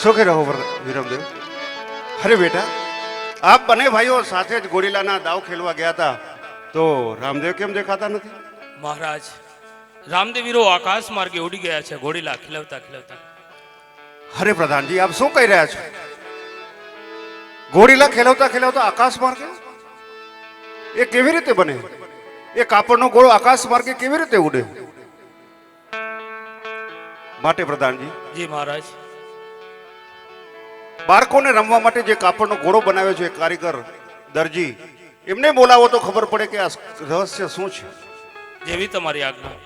सुखी रहो विरमदेव। अरे बेटा, आप बने भाइयों साथे ज गोरीलाना दाव खेलवा गया था तो रामदेव केम देखाता नहीं? મહારાજ રામદેવીરો આકાશ માર્ગે ઉડી ગયા છે ઘોડીલા ખીલવતા ખીલવતા. अरे प्रधान जी, आप शू कही रहा छो? गोरीला खेलवता खेलवता आकाश मार्गे ये केवी रीते बने? ये कापड़नो घोड़ो आकाश मार्गे केवी रीते उड़े? माटे प्रधान जी, જી મહારાજ. બાળકોને રમવા માટે જે કાપડનો ઘોડો બનાવ્યો છે કારીગર દરજી, એમને બોલાવો તો ખબર પડે કે આ રહસ્ય શું છે. જેવી તમારી આજ્ઞા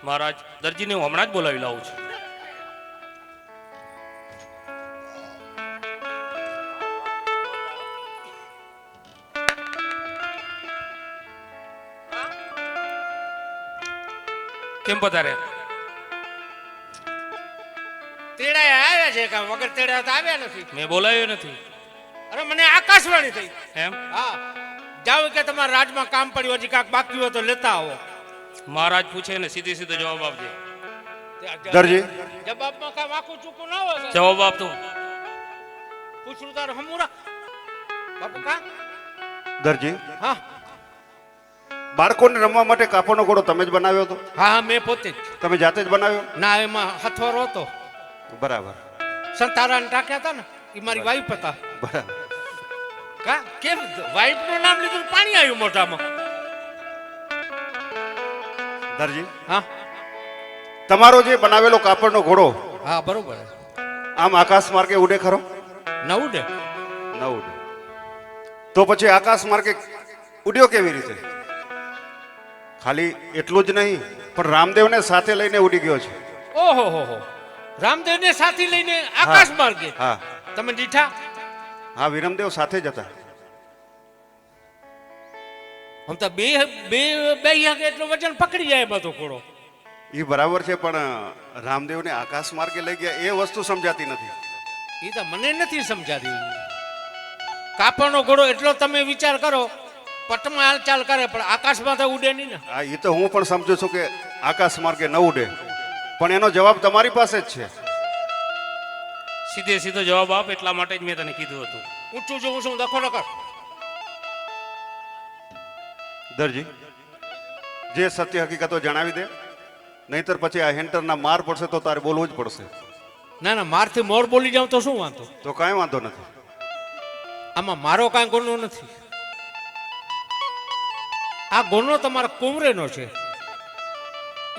મહારાજ. દરજીને હું હમણાં જ બોલાવી લાવું છું. કેમ પધારે? તેડા આવ્યા છે કામ વગર તેડા તો આવ્યા નથી. મેં બોલાવ્યો નથી. અરે મને આકાશવાણી થઈ. એમ? હા, જાવ કે તમારા રાજમાં કામ પડ્યું હજી કાક બાકી હોય તો લેતા આવો. મહારાજ પૂછે ને સીધી સીધો જવાબ આપજે. દરજી, જવાબમાં કામ આખું ચૂકું ના હોય. જવાબ આપતો. પૂછડું તાર હમુરા બાપુ કા? દરજી, હા બાળકોને રમવા માટે કાપડનો ઘોડો તમે જ બનાવ્યો હતો? હા, મેં પોતે જ. તમે જાતે જ બનાવ્યો? ના, એમાં હથવારો હતો. બરાબર સંતારાને ટાંક્યા હતા ને એ મારી વાઈફ હતા. બરાબર. કા કેમ વાઈફ નું નામ લીધું પાણી આવ્યું મોઢામાં? દરજી, હા તમારો જે બનાવેલો કાપડનો ઘોડો હા બરોબર. આમ આકાશ માર્ગે ઉડે ખરો? નવું ડે ન ઉડે. તો પછી આકાશ માર્ગે ઉડ્યો કેવી રીતે? ખાલી એટલું જ નહીં, પણ રામદેવને સાથે લઈને ઉડી ગયો છે. ઓહો હો, રામદેવ ને સાથે લઈને આકાશ માર્ગે? હા તમે દીઠા? હા, વિરમદેવ સાથે જ હતા. આમ તો બે બે બે કે એટલું વજન પકડી જાય બધો ઘોડો. એ બરાબર છે, પણ રામદેવને આકાશ માર્ગે લઈ ગયા એ વસ્તુ સમજાતી નથી. એ તો મને નથી સમજાતી. કાપડનો ઘોડો એટલો તમે વિચાર કરો, પટમાં હાલચાલ કરે પણ આકાશમાં તો ઉડે નહીં ને. હા, એ તો હું પણ સમજુ છું કે આકાશ માર્ગે ન ઉડે, પણ એનો જવાબ તમારી પાસે જ છે. સીધે સીધો જવાબ આપ, એટલા માટે જ મેં તને કીધું હતું. ઊંચું જોઉં છું દખો ન કર. દરજી, જે સત્ય હકીકતો જણાવી દે, નહીતર પછી આ હેન્ટરના માર પડશે તો તારે બોલવું જ પડશે. ના ના, મારથી મોર બોલી જાઉં તો શું વાંધો? તો કાંઈ વાંધો નથી. આમાં મારો કાંઈ ગુનો નથી. આ ગુનો તમારા કુંવરેનો છે.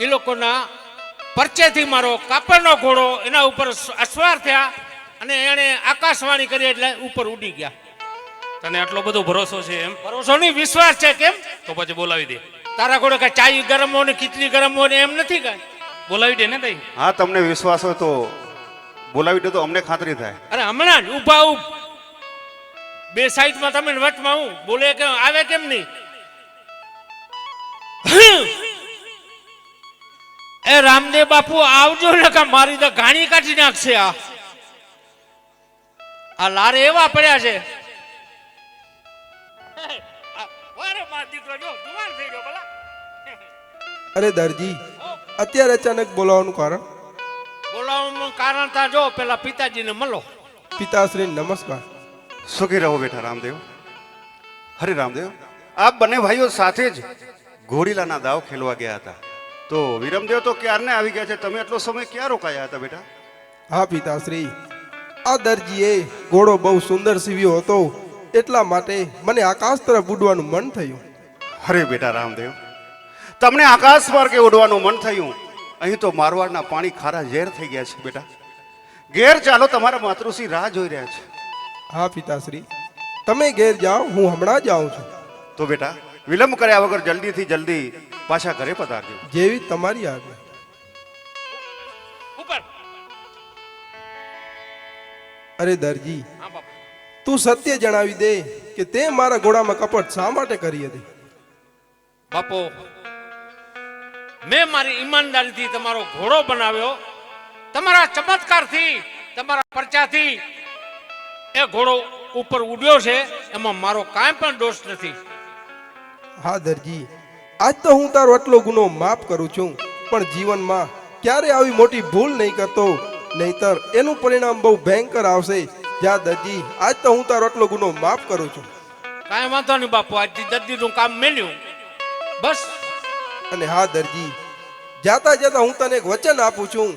એ લોકોના પરચેથી મારો કાપડનો ઘોડો એના ઉપર અસવાર થયા અને એણે આકાશવાણી કરી એટલે ઉપર ઉડી ગયા. તને આટલો બધો ભરોસો છે એમ? ભરોસો નહીં, વિશ્વાસ છે. કેમ? તો પછી બોલાવી દે. તારા ઘોડે કઈ ચાય ગરમ હોય ને ખીચડી ગરમ હોય ને એમ નથી કઈ. બોલાવી દે ને તઈ. હા, તમને વિશ્વાસ હોય તો બોલાવી દે તો અમને ખાતરી થાય. અરે હમણાં જ ઉભા ઉભ બે સાઈડમાં તમે વચમાં હું બોલે કે આવે કેમ નહીં? એ રામદેવ બાપુ આવજો ને, કા મારી તો ઘાણી કાઢી નાખશે. આ લારે એવા પડ્યા છે. અરે દરજી, અત્યારે અચાનક બોલાવવાનું કારણ? બોલાવવાનું કારણ તા જો પેલા પિતાજીને મળો. પિતાશ્રી નમસ્કાર. સુખી રહો બેટા રામદેવ. હરે રામદેવ, આપ બંને ભાઈઓ સાથે જ ઘોડીલાના દાવ ખેલવા ગયા હતા તો વિરમદેવ તો ક્યારને આવી ગયા છે. તમે એટલો સમય ક્યાં રોકાયા હતા બેટા? હા પિતાશ્રી, આ દરજીએ ઘોડો બહુ સુંદર સીવ્યો હતો, એટલા માટે મને આકાશ તરફ ઉડવાનું મન થયું. અરે બેટા રામદેવ, તમને આકાશ માર્ગે ઉડવાનું મન થયું. અહીં તો મારવાડના પાણી ખારા ઝેર થઈ ગયા છે બેટા. ઘેર ચાલો, તમારા માતૃશ્રી રાહ જોઈ રહ્યા છે. હા પિતાશ્રી, તમે ઘેર જાઓ, હું હમણાં જ આવું છું. તો બેટા વિલંબ કર્યા વગર જલ્દીથી જલ્દી પાછા ઘરે પધારજો. જેવી તમારી આજ્ઞા. ઉપર. અરે દરજી, હા બાપુ. તું સત્ય જણાવી દે કે તે મારા ઘોડામાં કપટ શા માટે કરી હતી? બાપુ, મેં મારી ઈમાનદારીથી તમારો ઘોડો બનાવ્યો. તમારા ચમત્કારથી, તમારા પરચાથી એ ઘોડો ઉપર ઉડ્યો છે. એમાં મારો કાંઈ પણ દોષ નથી. હા દરજી, આજ તો હું તારો આટલો ગુનો માફ કરું છું, પણ જીવનમાં ક્યારે આવી મોટી ભૂલ નહીં કરતો. નહીતર એનું પરિણામ બહુ ભયંકર આવશે. જા દરજી, આજ તો હું તારો આટલો ગુનો માફ કરું છું. કાંઈ વાંધો નહીં બાપુ, આજથી દર્દીનું કામ મેલ્યું બસ. અને હા દરજી, જાતા જાતા હું તને એક વચન આપું છું.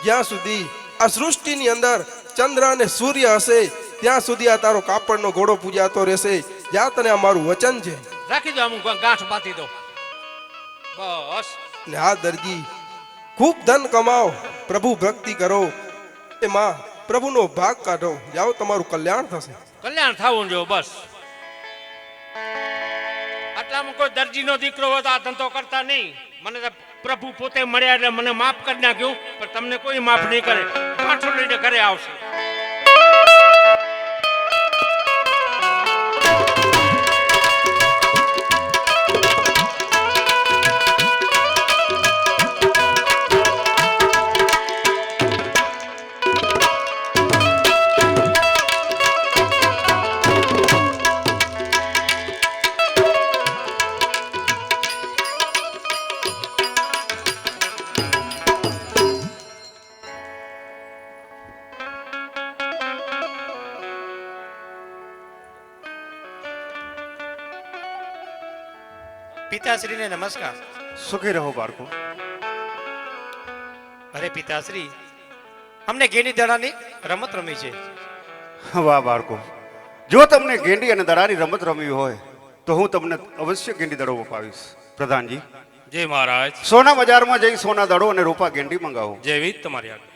જ્યાં સુધી આ સૃષ્ટિની અંદર ચંદ્ર અને સૂર્ય હશે ત્યાં સુધી આ તારો કાપડનો ઘોડો પૂજાતો રહેશે. જ્યાં તને આ મારું વચન છે. રાખી દો, અમુક ગાંઠ બાંધી દો બસ. ને હા દરજી, ખૂબ ધન કમાઓ, પ્રભુ ભક્તિ કરો, એમાં પ્રભુનો ભાગ કાઢો. જાઓ, તમારું કલ્યાણ થશે. કલ્યાણ થવું જો બસ. આટલામાં કોઈ દરજીનો દીકરો હોય તો આ ધંધો કરતા નહીં. મને તો પ્રભુ પોતે મળ્યા એટલે મને માફ કરી નાખ્યું, પણ તમને કોઈ માફ નહીં કરે. પાછું લઈને ઘરે આવશે. પિતાશ્રીને નમસ્કાર. સુખી રહો બાળકો. અરે પિતાશ્રી, અમને ગેની દડાની રમત રમી છે. વાહ બાળકો, જો તમને ગેંડી અને દડાની રમત રમવી હોય તો હું તમને અવશ્ય ગેંડી દડો અપાવીશ. પ્રધાનજી, જય મહારાજ. સોના બજારમાં જઈ સોના દડો અને રૂપા ગેંડી મંગાવો. જેવી તમારી આજ્ઞા.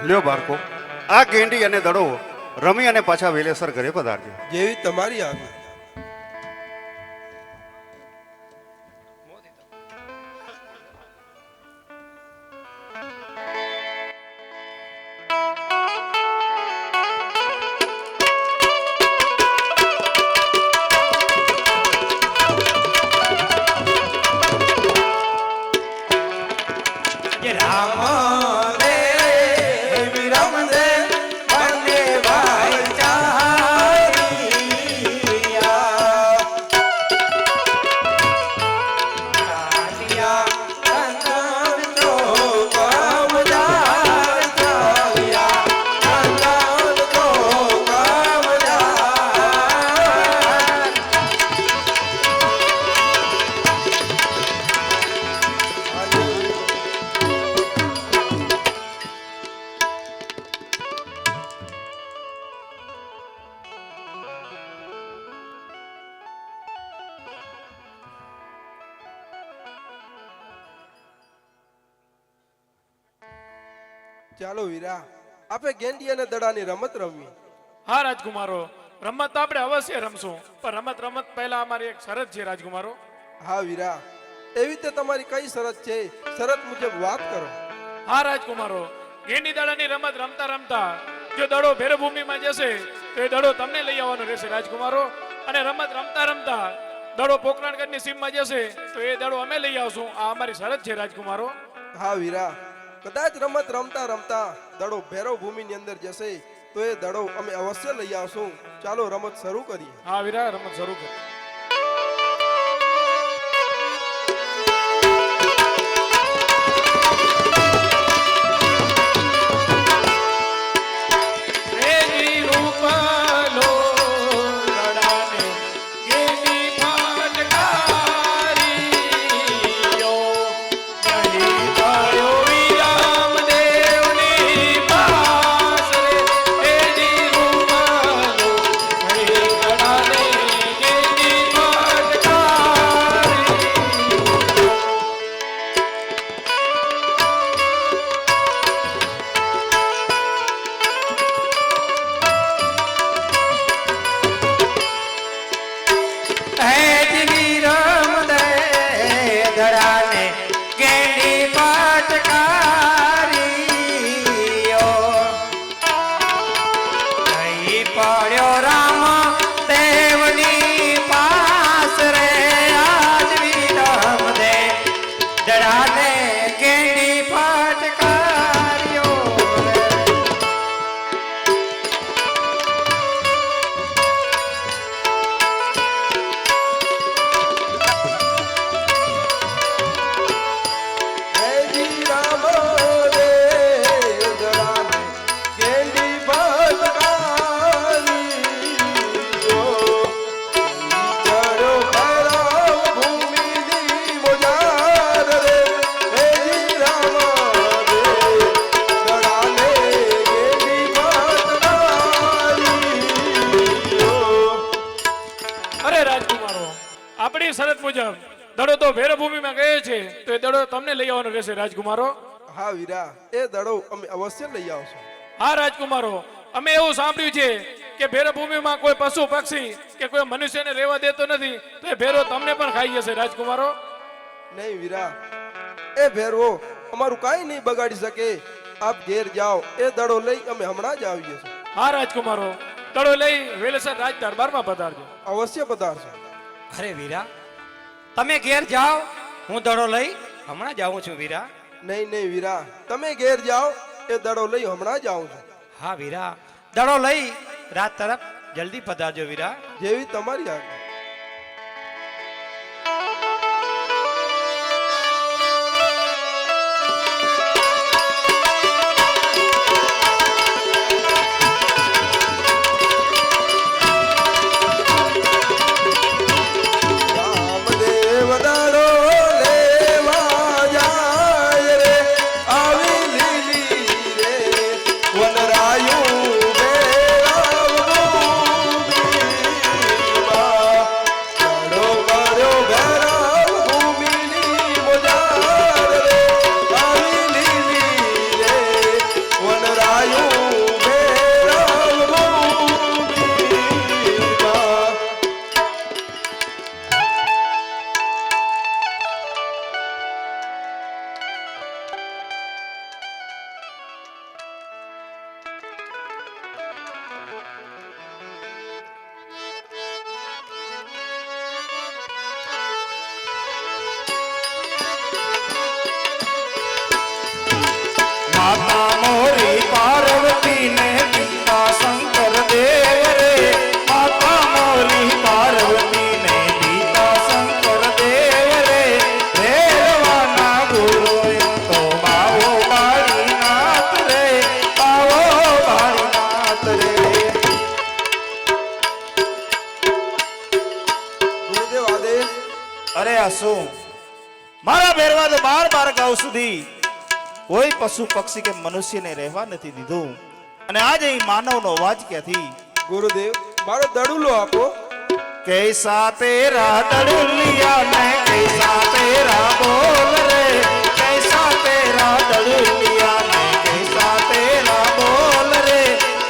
લ્યો બાળકો, આ ગેંડી અને દડો રમી અને પાછા વેલેસર ઘરે પધારજો. જેવી તમારી આજ્ઞા. ચાલો વીરા, આપણે ગેંડી અને દડાની રમત રમવી. હા રાજકુમારો, રમત તો આપણે અવશ્ય રમશું, પણ રમત રમત પહેલા અમારી એક શરત છે રાજકુમારો. હા વીરા, એવી રીતે તમારી કઈ શરત છે? શરત મુજબ વાત કરો. હા રાજકુમારો, ગેંડી દડાની રમત રમતા રમતા જો દડો ભેરભૂમિમાં જશે તો એ દડો તમને લઈ આવવાનો રહેશે રાજકુમારો. અને રમત રમતા રમતા દડો પોકરણગઢની સીમમાં જશે તો એ દડો અમે લઈ આવશું. આ અમારી શરત છે રાજકુમારો. હા વીરા, કદાચ રમત રમતા રમતા દડો ભૈરવ ભૂમિની અંદર જશે તો એ દડો અમે અવશ્ય લઈ આવશું. ચાલો રમત શરૂ કરીએ. હા વીરા, રમત શરૂ કરો. ગેડી મુજબ દડો તો ભેરભૂમિમાં ગયો છે તો એ દડો તમને લઈ આવવાનો રહેશે રાજકુમારો. હા વીરા, એ દડો અમે અવશ્ય લઈ આવશું. હા રાજકુમારો, અમે એવું સાંભળ્યું છે કે ભેરભૂમિમાં કોઈ પશુ પક્ષી કે કોઈ મનુષ્યને રહેવા દેતો નથી, તો એ ભેરો તમને પણ ખાઈ જશે રાજકુમારો. નહીં વીરા, એ ભેરવો અમારું કાંઈ નહીં બગાડી શકે. આપ ઘેર જાઓ, એ દડો લઈ અમે હમણાં જ આવીએ છીએ. હા રાજકુમારો, દડો લઈ વેલેસર રાજ દરબારમાં પધારજો. અવશ્ય પધારશો. અરે વીરા, તમે ઘેર જાઓ, હું દડો લઈ હમણાં જાઉં છું વીરા. નહીં નહીં વીરા, તમે ઘેર જાઓ, એ દડો લઈ હમણાં જ આવું છું. હા વીરા, દડો લઈ રાત તરફ જલ્દી પધારજો વીરા. જેવી તમારી આજ્ઞા. રામદેવ દડો લેવા જાય રે, આવી લીલી રે વનરાયું દડો માર્યો ભેરાવ ભૂમિની મોજાર રે, આવી લીલી રે વનરાયું ભેરાવ ભૂમિમાં. માતા મોરી પાર્વતી ને પિતા શંકર દેવ રે, માતા મોરી પાર્વતી ને પિતા શંકર દેવ રે, ભેરવાના ગુરુ તો બાવો બાળીનાથ રે, બાવો બાળીનાથ રે. ગુરુદેવ આદેશ. અરે આ શું, મારા ભેરવા તો 12 ગાઉ સુધી કોઈ પશુ પક્ષી કે મનુષ્યને રહેવા નથી દીધું, અને આજે અહીં માનવનો અવાજ ક્યાંથી? ગુરુદેવ મારો દડુલો આપો. कैसा तेरा दड़ुलिया मैं कैसा तेरा बोल रे, कैसा तेरा दड़ुलिया मैं कैसा तेरा बोल रे,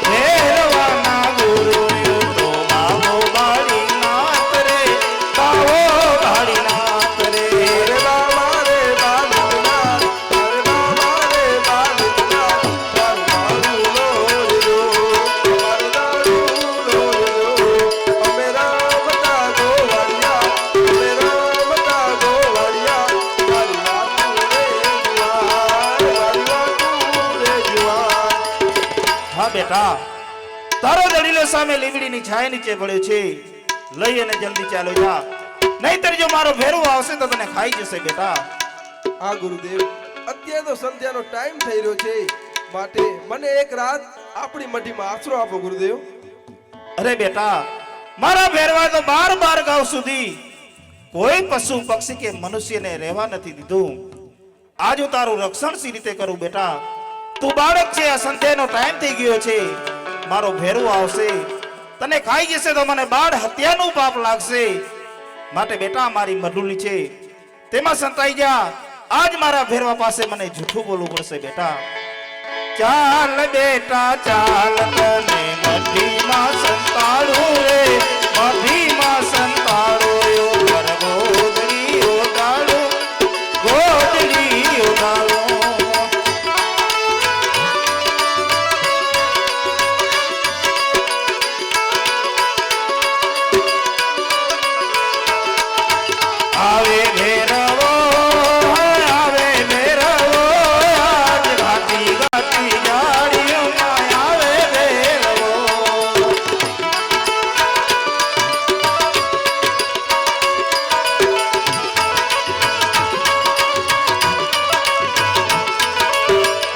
भैरवाना गुरु यू तो बाबो बाड़ी नाथ रे, बाबो बाड़ी नाथ रे. અરે બાબા રે બાલુના, અરે બાબા રે બાલુના, મારું દડુલો જો, મારું દડુલો જો. અમે રામતા ગોવાળિયા, અમે રામતા ગોવાળિયા, મારી વાતું રે જુવાન, મારી વાતું રે જુવાન. હા બેટા, તારો દડીલો સામે લીમડીની છાયા નીચે પડ્યો છે, લઈ અને જલ્દી ચાલો જા, નહીતર જો મારો ભેરવો આવશે તો તને ખાઈ જશે બેટા. હા ગુરુદેવ, અત્યારે તો સંધ્યાનો ટાઈમ થઈ રહ્યો છે, માટે મને એક રાત આપણી મઢીમાં આશરો આપો ગુરુદેવ. અરે બેટા, મારા ભેરવા તો 12 ગાઉ સુધી કોઈ પશુ પક્ષી કે મનુષ્યને રહેવા નથી દીધું. આજ હું તારું રક્ષણ સી રીતે કરું બેટા? તું બાળક છે, આ સંધ્યાનો ટાઈમ થઈ ગયો છે, મારો ભેરવો આવશે તને ખાઈ જશે તો મને બાળ હત્યાનું પાપ લાગશે. માટે બેટા મારી મડુલી છે તેમાં સંતાઈ જા. આજ મારા ભેરવા પાસે મને જૂઠું બોલવું પડશે બેટા. ચાલ બેટા ચાલ, તને મઢીમાં સંતાડું રે, મઢીમાં સંતાડું યો પર ગોદડી ઓગાળું, ગોદડી ઓગાળું. આવે ભેરવો, આવે ભેરવો, આજ ઘાટી ઘાટી જાડીઓમાં આવે ભેરવો.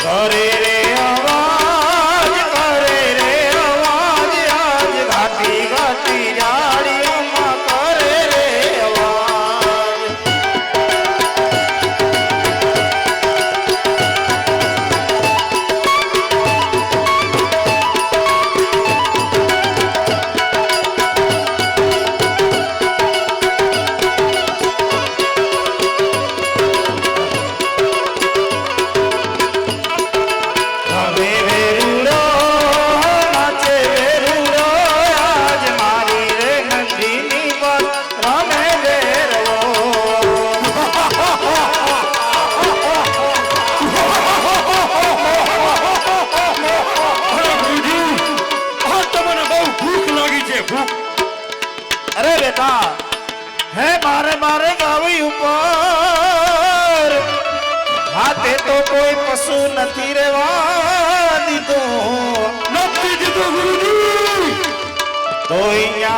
કરે રે અવાજ, કરે રે અવાજ, આજ ઘાટી ઘાટી જાડીઓમાં કરે રે અવાજ.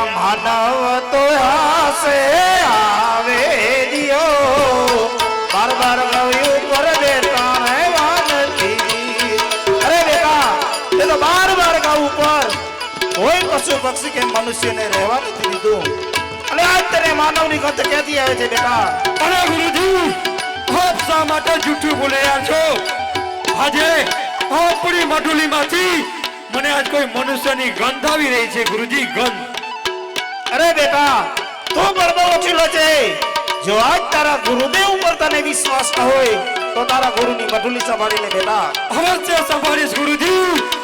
બેટા માનવ તો હાસે આવે દિયો બાર બાર ગવ્યું પર બેટા રહેવાનથી અરે બેટા એ તો બાર બાર ગાવું પર કોઈ પશુ પક્ષી કે મનુષ્યને રહેવા નથી દીધું અને આજ તને માનવની ગંધ ક્યાંથી આવે છે બેટા અરે ગુરુજી આપ શા માટે જૂઠું બોલી રહ્યા છો આજે આપણી મઢુલીમાંથી મને આજ કોઈ મનુષ્યની ગંધ આવી રહી છે ગુરુજી ગંધ અરે બેટા તું પણ બહુ ઓછીલો છે જો આજ તારા ગુરુદેવ ઉપર તને વિશ્વાસ ન હોય તો તારા ગુરુની મઢુલી સંભાળી લે બેટા અવશ્ય સંભાળીશ ગુરુજી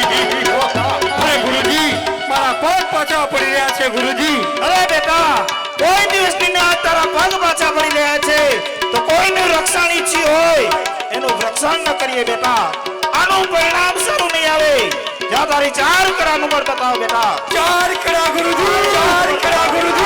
અરે ગુરુજી મારા પગ પાછા પડી રહ્યા છે ગુરુજી અરે બેટા કોઈ દિવસની ના તારા પગ પાછા પડી રહ્યા છે તો કોઈનું રક્ષણ ઈચ્છી હોય એનું રક્ષણ ન કરીએ બેટા આનું પરિણામ સારું નહીં આવે જ્યાં તારી ચાર કરાનું બળ બતાવો બેટા ચાર કડા ગુરુજી ચાર કડા ગુરુજી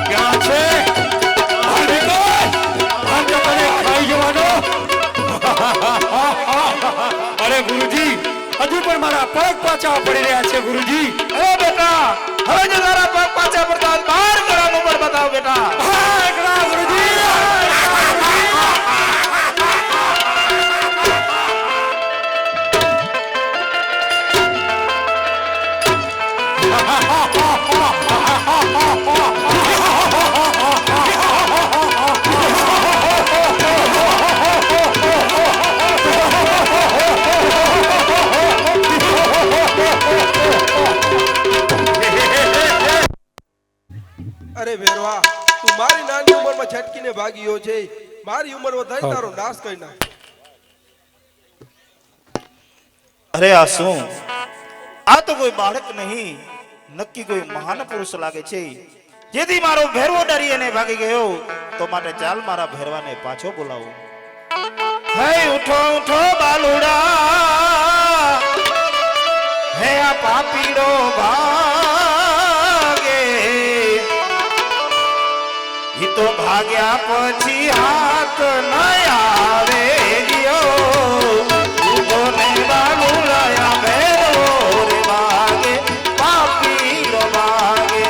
ક્યાં છે અરે ગુરુજી હજુ પણ મારા પગ પાછા પડી રહ્યા છે ગુરુજી અરે બેટા હવે જો તારા પગ પાછા પડતા હોય, બાર કરાનું બળ બતાવો બેટા હા, એકલા ગુરુજી અરે વેરવા તું મારી નાની ઉંમરમાં છટકીને ભાગ્યો છે મારી ઉંમર વધારી તારો નાશ કરી નાખ અરે આ શું આ તો કોઈ બાળક નહીં નક્કી કોઈ મહાન પુરુષ લાગે છે જેથી મારો ભેરવો ડરી અને ભાગી ગયો તો માટે ચાલ મારા ભેરવાને પાછો બોલાવો હે ઉઠો ઉઠો બાલુડા હે આ પાપીડો ભાગે ઈ તો ભાગ્યા પછી હાથ ન આવે ગયો ઉઠો ને બાલુડા ભેરવો રે ભાગે પાપીડો ભાગે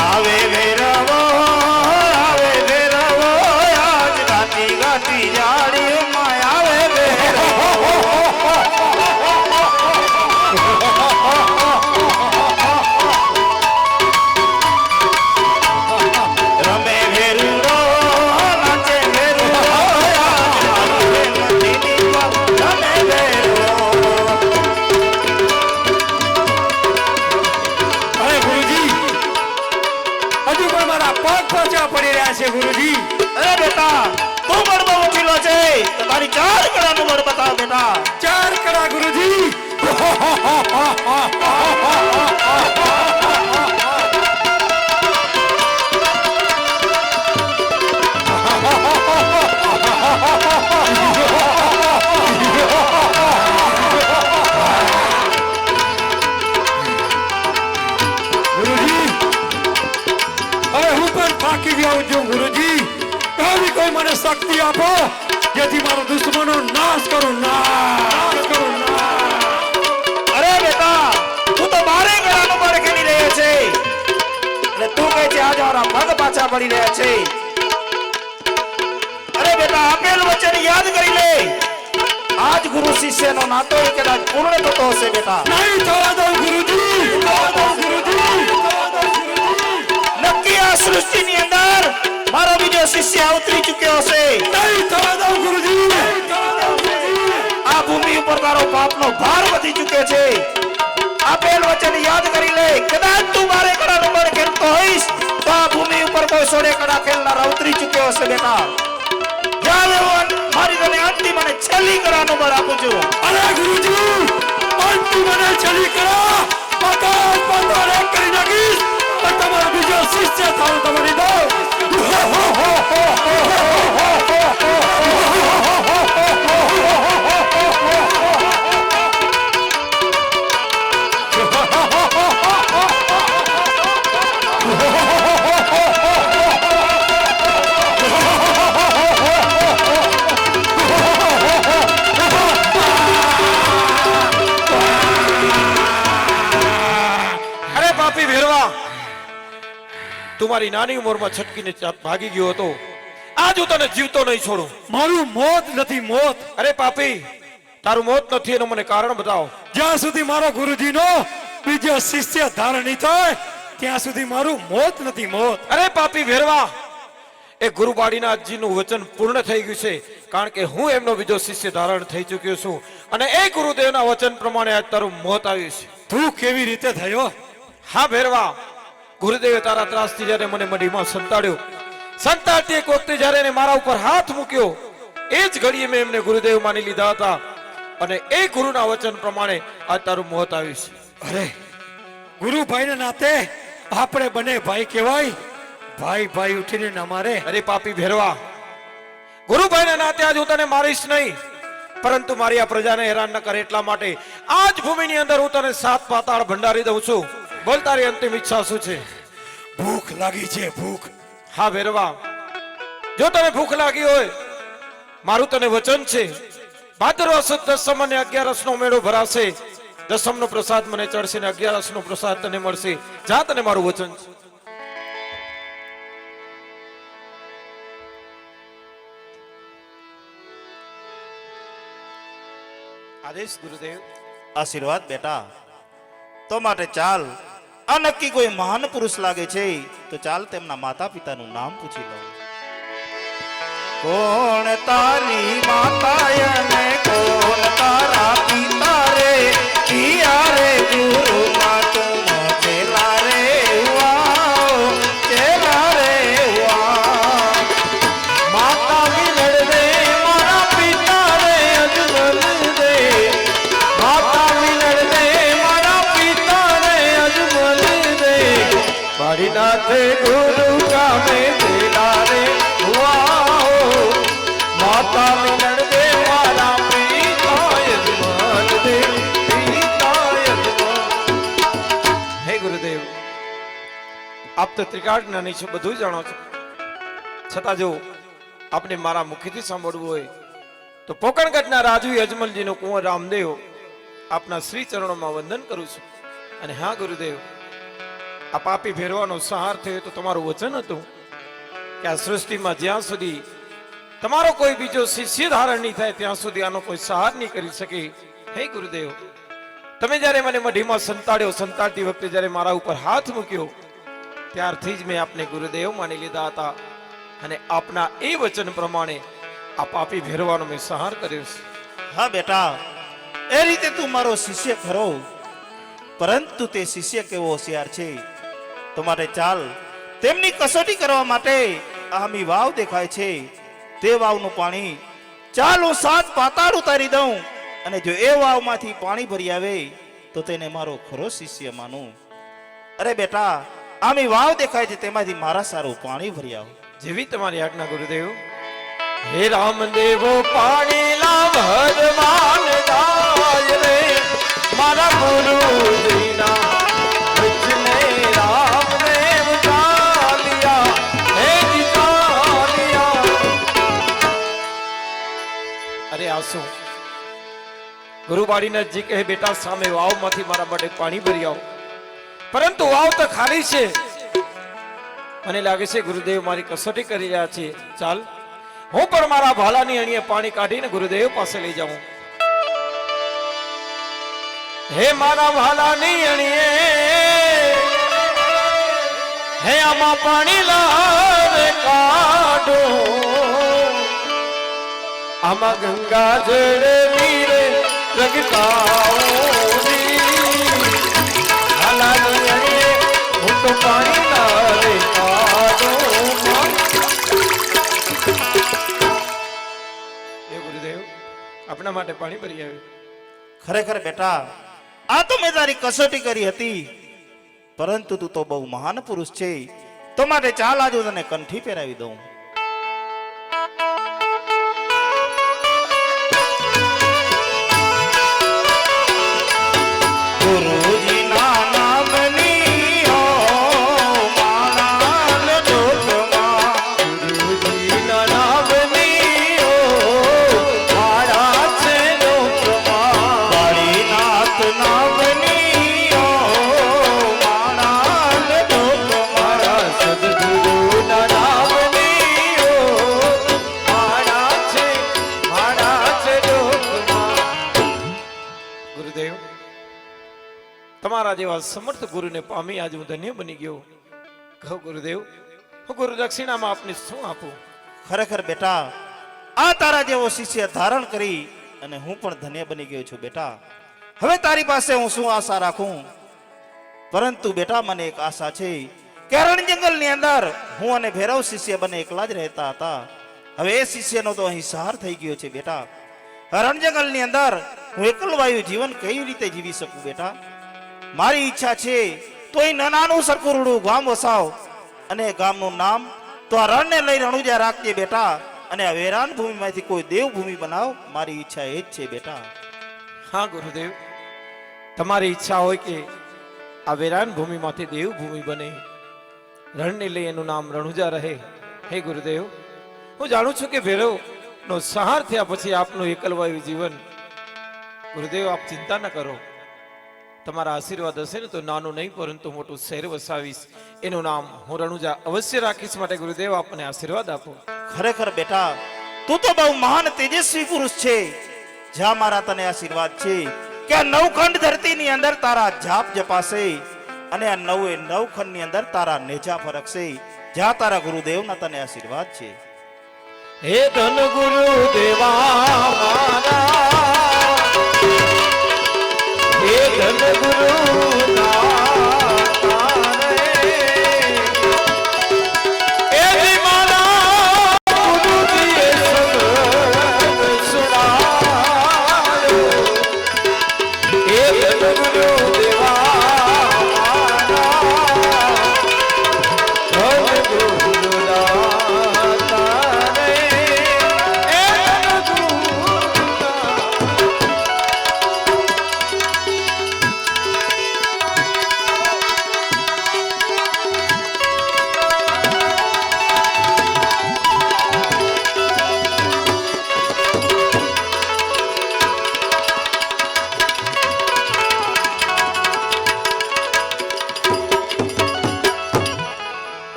આવે ભેરવો આજ ગાતી ગાતી જાડીમાં આવે ભેરવો રમે ભેરુડો નાચે ભેરુડો આજ મારું નદીની પાર રમે ભેરુડો અરે ગુરુજી હજુ પણ મારા પગ પાછા પડી રહ્યા છે ગુરુજી અરે બેટા તું બળ બહુ ઓછીલો છે તો તારી ચાર કળાનું બળ બતાવ બેટા ચાર કડા ગુરુજી ગુરુજી હવે હું પણ થાકી ગયો છું ગુરુજી એવી કોઈ મને શક્તિ આપો જેથી મારો દુશ્મનો નાશ કરું નાશ કરું અરે બેટા તું તો બારે કળાનું બળ ખેલી રહ્યો છે અને તું કહે છે આજે મારા પગ પાછા પડી રહ્યા છે અરે બેટા આપેલ વચન યાદ કરી લે આજ ગુરુ શિષ્યનો નાતો એ કદાચ પૂર્ણ થતો હશે બેટા નહીં થવા દઉં ગુરુજી થવા દઉં ગુરુજી નક્કી આ સૃષ્ટિની અંદર મારો બીજો શિષ્ય અવતરી ચૂક્યો હશે નહીં થવા દઉં ગુરુજી આ ભૂમિ ઉપર તારો પાપનો ભાર વધી ચૂક્યો છે આપેલ વચન યાદ કરી લે. કદાચ તું મારે કડાનો બળ ખેલતો હોઈશ તો આ ભૂમિ ઉપર કોઈ સોળે કડા ખેલનાર ઉતરી ચૂક્યો હશે બેટા. જાવ એવો મારી તને અંતિમ અને છેલ્લી કડાનો બળ આપું છું. અરે ગુરુજી અંતિમ મને છેલ્લી કરા આકાશ પાતાળ એક કરી નાખીશ અને તમારો બીજો શિષ્ય થાવ તમારી દો. તું મારી નાની ઉંમરમાં છટકીને ભાગી ગયો હતો. આજ હું તને જીવતો નહીં છોડું. મારું મોત નથી મોત. અરે પાપી, તારું મોત નથી એનું મને કારણ બતાવો. જ્યાં સુધી મારો ગુરુજીનો બીજો શિષ્ય ધારણ નહીં થાય ત્યાં સુધી મારું મોત નથી મોત. અરે પાપી ભેરવા, એ ગુરુબાડીનાથજીનું વચન પૂર્ણ થઈ ગયું છે, કારણ કે હું એમનો બીજો શિષ્ય ધારણ થઈ ચૂક્યો છું અને એ ગુરુદેવના વચન પ્રમાણે આજ તારું મોત આવ્યું છે. તું કેવી રીતે થયો? હા ભેરવા, ગુરુદેવે તારા ત્રાસથી જ્યારે મને મઢીમાં સંતાડતી એક વખતે જ્યારે એને મારા ઉપર હાથ મૂક્યો એ જ ઘડીએ મેં એમને ગુરુદેવ માની લીધા હતા અને એ ગુરુના વચન પ્રમાણે આજ તારું મોત આવ્યું છે. અરે ગુરુભાઈના નાતે આપણે બને ભાઈ કહેવાય. ભાઈ ભાઈ ઉઠીને ના મારે. અરે પાપી ભેરવા, ગુરુભાઈના નાતે આજ હું તને મારીશ નહીં, પરંતુ મારી આ પ્રજાને હેરાન ન કરે એટલા માટે આજ ભૂમિની અંદર હું તને 7 પાતાળ ભંડારી દઉં છું. બોલ, તારી અંતિમ ઈચ્છા શું છે? ભૂખ લાગી છે, ભૂખ. હા ભેરવા, જો તને ભૂખ લાગી હોય, મારું તને વચન છે, ભાદરવા સુદ દસમ અને 11 નો મેળો ભરાશે. દસમ નો પ્રસાદ મને ચડશે ને 11 નો પ્રસાદ તને મળશે. જા, તને મારું વચન છે. આદેશ ગુરુદેવ. આશીર્વાદ બેટા. તો માટે ચાલ, આ નક્કી કોઈ મહાન પુરુષ લાગે છે તો ચાલ તેમના માતા પિતાનું નામ પૂછી લો. કોણ તારી માતા અને કોણ તારા પિતા રે? પિયા રે ગુરુ માં તું ચેલા રે વાઓ, ચેલા રે વાઓ. માતા વિનડ દે મારા પિતા રે અજમલ દે. માતા વિનડ દે મારા પિતા રે અજમલ દે. બાળીનાથ ગુરુ કામે ચેલા રે વાઓ. માતા વિનડ દે મારા પિતા અજમલ દે. પિતા અજમલ. હે ગુરુદેવ, આપ તો ત્રિકાળના છો, બધું જાણો છો, છતાં જો આપને મારા મુખેથી સાંભળવું હોય તો પોકણગઢના રાજુ અજમલજીનો કુંવર રામદેવ આપના શ્રી ચરણોમાં વંદન કરું છું. અને હા ગુરુદેવ, આ પાપી ભેરવાનો સહાર થયો તો તમારું વચન હતું કે આ સૃષ્ટિમાં જ્યાં સુધી તમારો કોઈ બીજો શિષ્ય ધારણ નહીં થાય ત્યાં સુધી આનો કોઈ સહાર નહીં કરી શકે. હે ગુરુદેવ, તમે જ્યારે મને મઢીમાં સંતાડતી વખતે જ્યારે મારા ઉપર હાથ મૂક્યો ત્યારથી જ મેં આપને ગુરુદેવ માની લીધા હતા અને આપના એ વચન પ્રમાણે આ પાપી ભેરવાનો મેં સહાર કર્યો છે. હા બેટા, એ રીતે તું મારો શિષ્ય ખરો, પરંતુ તે શિષ્ય કેવો હોશિયાર છે. તો માટે ચાલ, તેમની કસોટી કરવા માટે આમી વાવ દેખાય છે, તે વાવનું પાણી ચાલ હું 7 પાતાળ ઉતારી દઉં અને જો એ વાવમાંથી પાણી ભરી આવે તો તેને મારો ખરો શિષ્ય માનું. અરે બેટા, આમી વાવ દેખાય છે, તેમાંથી મારા સારું પાણી ભરી આવો. જેવી તમારી આજ્ઞા ગુરુદેવ. હે રામદેવો પાણી લાવ હરમાન દાય રે મારા ગુરુજીના વચને રામદેવ ચાલ્યા હે જી ચાલ્યા. અરે આસુ, ગુરુબાડીનાથજી કહે બેટા સામે વાવમાંથી મારા માટે પાણી ભરી આવો, પરંતુ વાવ તો ખાલી છે. મને લાગે છે ગુરુદેવ મારી કસોટી કરી રહ્યા છે. ચાલ, હું પણ મારા ભાલાની અણીએ પાણી કાઢીને ગુરુદેવ પાસે લઈ જાઉં. હે મારા ભાલાની અણીએ હે આમાં પાણી લાવે કાઢો. આમાં ગંગા જળ વીરે પ્રગટાવો. પાણી લાવે કાદો એ ગુરુદેવ આપણા માટે પાણી ભરી આવ્યું. ખરેખર બેટા આ તો મેં તારી કસોટી કરી હતી, પરંતુ તું તો બહુ મહાન પુરુષ છે, તો માટે ચાલ આજુ તને કંઠી પહેરાવી દઉં. ગુરુજીના નામની ઓ માળાલ ડોકમાં, ગુરુજીના નામની ઓ માળા છે લોકમાં. કાળીનાથ નામની ઓ માળાલ ડોકમાં. મારા સદગુરુના નામની ઓ માળા છે લોકમાં. ગુરુદેવ તમારા જેવા સમર્થ ગુરુને પામી આજે હું ધન્ય બની ગયો. કહો ગુરુદેવ હું ગુરુ દક્ષિણામાં આપને શું આપું? ખરેખર બેટા આ તારા જેવો શિષ્ય ધારણ કરી અને હું પણ ધન્ય બની ગયો છું બેટા. હવે તારી પાસે હું શું આશા રાખું, પરંતુ બેટા મને એક આશા છે કે રણ જંગલની અંદર હું અને ભૈરવ શિષ્ય બંને એકલા જ રહેતા હતા. હવે એ શિષ્યનો તો અહીં સહાર થઈ ગયો છે બેટા. રણ જંગલની અંદર હું એકલવાયુ જીવન કેવી રીતે જીવી શકું બેટા? મારી ઈચ્છા છે તો અહીં નાનું સરખું રૂડું ગામ વસાવ અને એ ગામનું નામ તો આ રણને લઈ રણુજા રાખજે બેટા, અને આ વેરાન ભૂમિમાંથી કોઈ દેવભૂમિ બનાવ. મારી ઈચ્છા એ જ છે બેટા. હા ગુરુદેવ તમારી ઈચ્છા હોય કે આ વેરાન ભૂમિમાંથી દેવભૂમિ બને, રણને લઈ એનું નામ રણુજા રહે. હે ગુરુદેવ હું જાણું છું કે ભૈરવનો સહાર થયા પછી આપનું એકલવાયુ જીવન. ગુરુદેવ આપ ચિંતા ન કરો, તમારા આશીર્વાદ હશે ને તો નાનું નહીં પરંતુ મોટું શહેર વસાવીશ, એનું નામ હું રણુજા અવશ્ય રાખીશ. માટે ગુરુદેવ આપને આશીર્વાદ આપો. ખરેખર બેટા તું તો બહુ મહાન તેજસ્વી પુરુષ છે. જ્યાં મારા તને આશીર્વાદ છે કે આ નવખંડ ધરતીની અંદર તારા જાપ જપાશે અને આ નવે નવખંડની અંદર તારા નેજા ફરકશે. જ્યાં તારા ગુરુદેવના તને આશીર્વાદ છે. હે ધન ગુરુદેવા મારા, હે ધન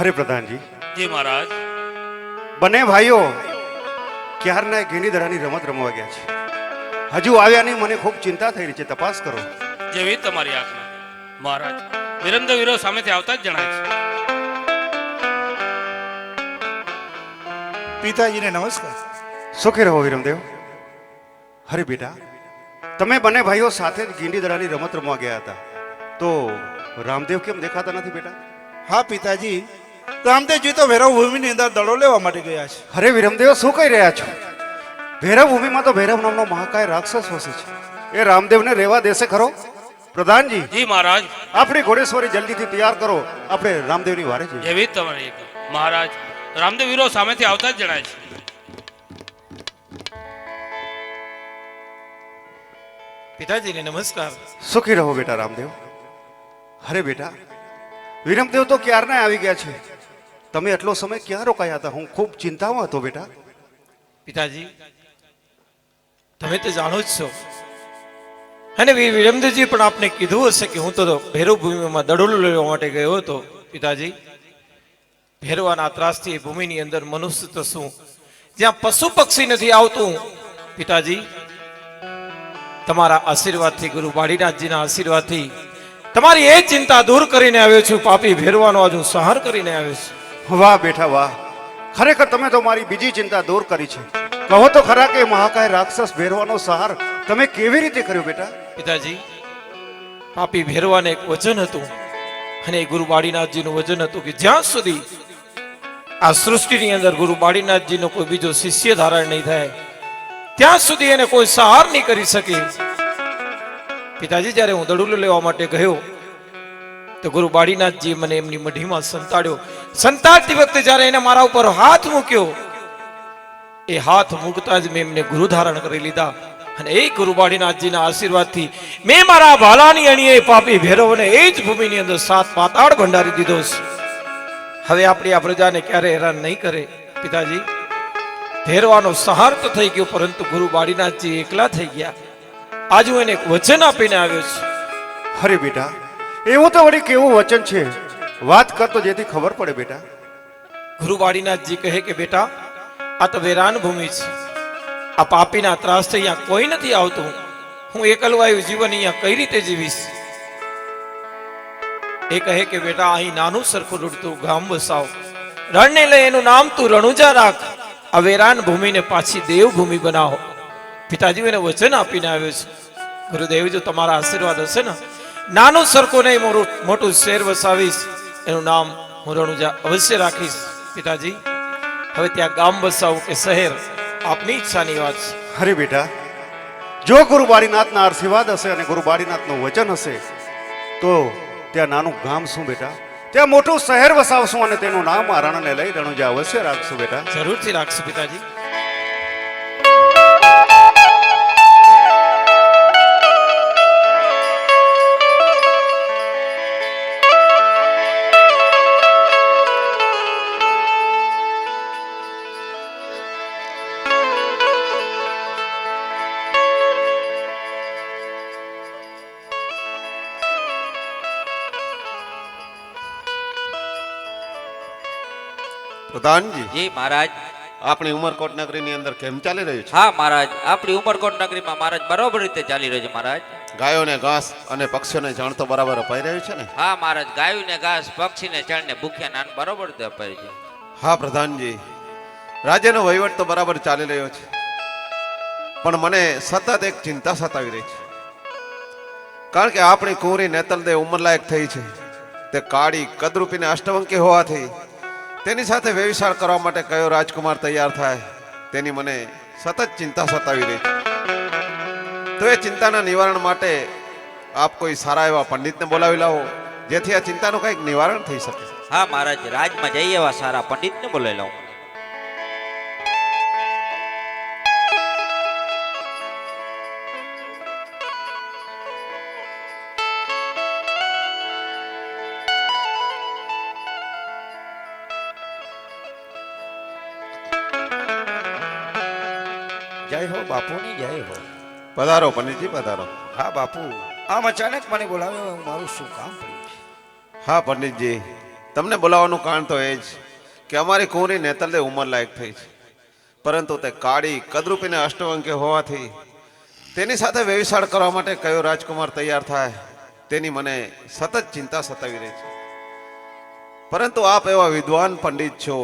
હરે પ્રધાનજી, જી મહારાજ. બંને ભાઈઓ ક્યારના ગેંડીદરાની રમત રમવા ગયા છે, હજુ આવ્યા નહીં. મને ખૂબ ચિંતા થઈ રહી છે, તપાસ કરો. જેવી તમારી આજ્ઞા મહારાજ. વિરમદેવ વીરો સામેથી આવતા જ જણાય છે. પિતાજીને નમસ્કાર. સુખી રહો વિરમદેવ. હરે બેટા, તમે બંને ભાઈઓ સાથે જ ગેંડીદરાની રમત રમવા ગયા હતા, તો રામદેવ કેમ દેખાતા નથી બેટા? હા પિતાજી, રામદેવજી તો ભૈરવ ભૂમિની અંદર દડો લેવા માટે ગયા છે. અરે વિરમદેવ, શું કહી રહ્યા છો? ભૈરવ ભૂમિમાં તો ભૈરવ નામનો મહાકાય રાક્ષસ વસે છે, એ રામદેવને રહેવા દેશે ખરો? પ્રધાનજી, જી મહારાજ. આપણી ઘોડેશ્વરી જલ્દીથી તૈયાર કરો, આપણે રામદેવની વારે જઈએ. જેવી તમારી આજ્ઞા મહારાજ. રામદેવ વીરો સામેથી આવતા જ જણાય છે. પિતાજીને નમસ્કાર. સુખી રહો બેટા રામદેવ. અરે બેટા, વિરમદેવ તો ક્યારના આવી ગયા છે, તમે એટલો સમય ક્યાં રોકાયા હતા? હું ખૂબ ચિંતામાં હતો બેટા. પિતાજી તમે તો જાણો જ છો, અને વિરમદેવજી પણ આપને કીધું હશે કે હું તો ભૈરવ ભૂમિમાં દડોલો લેવા માટે ગયો હતો. પિતાજી ભૈરવાના ત્રાસથી એ ભૂમિની અંદર મનુષ્ય તો શું, જ્યાં પશુ પક્ષી નથી આવતું. પિતાજી તમારા આશીર્વાદથી, ગુરુ બાળીનાથજીના આશીર્વાદથી તમારી એ ચિંતા દૂર કરીને આવ્યો છું. પાપી ભૈરવાનો આજ હું સહાર કરીને આવ્યો છું. વાહ બેટા વાહ, ખરેખર તમે તો મારી બીજી ચિંતા દૂર કરી છે. કહો તો ખરા કે મહાકાય રાક્ષસ ભેરવાનો સહાર તમે કેવી રીતે કર્યો બેટા? પિતાજી, પાપી ભેરવાને એક વચન હતું અને એ ગુરુ બાળીનાથજીનું વચન હતું કે જ્યાં સુધી આ સૃષ્ટિની અંદર ગુરુ બાળીનાથજીનો કોઈ બીજો શિષ્ય ધારણ નહીં થાય ત્યાં સુધી એને કોઈ સહાર નહીં કરી શકે. પિતાજી, જ્યારે હું દડુલો લેવા માટે ગયો તો ગુરુ બાળીનાથજી મને એમની મઢીમાં સંતાડ્યો. સંતાડતી વખતે જ્યારે એને મારા ઉપર હાથ મૂક્યો, એ હાથ મૂકતા જ મેં એમને ગુરુ ધારણ કરી લીધા અને એ ગુરુ બાળીનાથજીના આશીર્વાદથી મેં મારા ભાલાની અણીએ પાપી ભેરવને એ જ ભૂમિની અંદર 7 પાતાળ ભંડારી દીધો છે. હવે આપણી આ પ્રજાને ક્યારે હેરાન નહીં કરે. પિતાજી, ભેરવાનો સહાર તો થઈ ગયો, પરંતુ ગુરુ બાળીનાથજી એકલા થઈ ગયા. આજ હું એને એક વચન આપીને આવ્યો છું. અરે બેટા, એવું તો વળી કેવું વચન છે? વાત કરતો જેથી ખબર પડે બેટા. ગુરુ બાળીનાથજી કહે કે બેટા, આ તો વેરાન ભૂમિ છે. આ પાપીના ત્રાસથી અહીંયા કોઈ નથી આવતું. હું એકલવાયું જીવન અહીંયા કઈ રીતે જીવીશ? એ કહે કે બેટા, અહીં નાનું સરખું રૂડતું ગામ વસાવ, રણને લઈ એનું નામ તું રણુજા રાખ. આ વેરાન ભૂમિને પાછી દેવભૂમિ બનાવો. પિતાજી એને વચન આપીને આવ્યો છે. ગુરુદેવ, જો તમારા આશીર્વાદ હશે ને, નાનું સરખું નહીં મોટું શહેર વસાવીશ. એનું નામ હું રણુજા અવશ્ય રાખીશ. પિતાજી, હવે ત્યાં ગામ વસાવું કે શહેર, આપની ઈચ્છાની વાત છે. અરે બેટા, જો ગુરુ બાળીનાથના આશીર્વાદ હશે અને ગુરુ બાળીનાથનું વચન હશે તો ત્યાં નાનું ગામ શું બેટા, ત્યાં મોટું શહેર વસાવશું અને તેનું નામ આ રણને લઈ રણુજા અવશ્ય રાખશું બેટા. જરૂરથી રાખશું પિતાજી. પ્રધાનજી, જી મહારાજ. આપણી ઉમરકોટ નગરીની અંદર કેમ ચાલી રહ્યું છે? હા મહારાજ, આપણી ઉમરકોટ નગરીમાં મહારાજ બરોબર રીતે ચાલી રહ્યું છે મહારાજ. ગાયોને ઘાસ અને પક્ષીઓને જણ તો બરાબર અપાઈ રહ્યું છે ને? હા મહારાજ, ગાયુંને ઘાસ, પક્ષીને ચણને ભૂખ્યા નાન બરોબર રીતે અપાય છે. હા પ્રધાનજી, રાજ્યનો વહીવટ તો બરાબર ચાલી રહ્યો છે, પણ મને સતત એક ચિંતા સતાવી રહી છે. કારણ કે આપણી કુંવરી નેતલદેવ ઉંમરલાયક થઈ છે. તે કાળી કદરૂપીને અષ્ટવંકી હોવાથી તેની સાથે વ્યવસાય કરવા માટે કયો રાજકુમાર તૈયાર થાય તેની મને સતત ચિંતા સતાવી રહી છે. તો એ ચિંતાના નિવારણ માટે આપ કોઈ સારા એવા પંડિતને બોલાવી લાવો, જેથી આ ચિંતાનું કંઈક નિવારણ થઈ શકે. હા મહારાજ, રાજમાં જઈ એવા સારા પંડિતને બોલાવી લઉં. જય હો બાપુની જય હો. પધારો પંડિતજી, પધારો. હા બાપુ, આમ અચાનક મને બોલાવ્યો, મારું શું કામ પડ્યું છે? હા પંડિતજી, તમને બોલાવવાનું કારણ તો એ જ કે અમારી કુંવરી નેતલદેવ ઉંમરલાયક થઈ છે, પરંતુ તે કાળી કદરૂપીને અષ્ટવંકી હોવાથી તેની સાથે વ્યવસાય કરવા માટે કયો રાજકુમાર તૈયાર થાય તેની મને સતત ચિંતા સતાવી રહી છે. પરંતુ આપ એવા વિદ્વાન પંડિત છો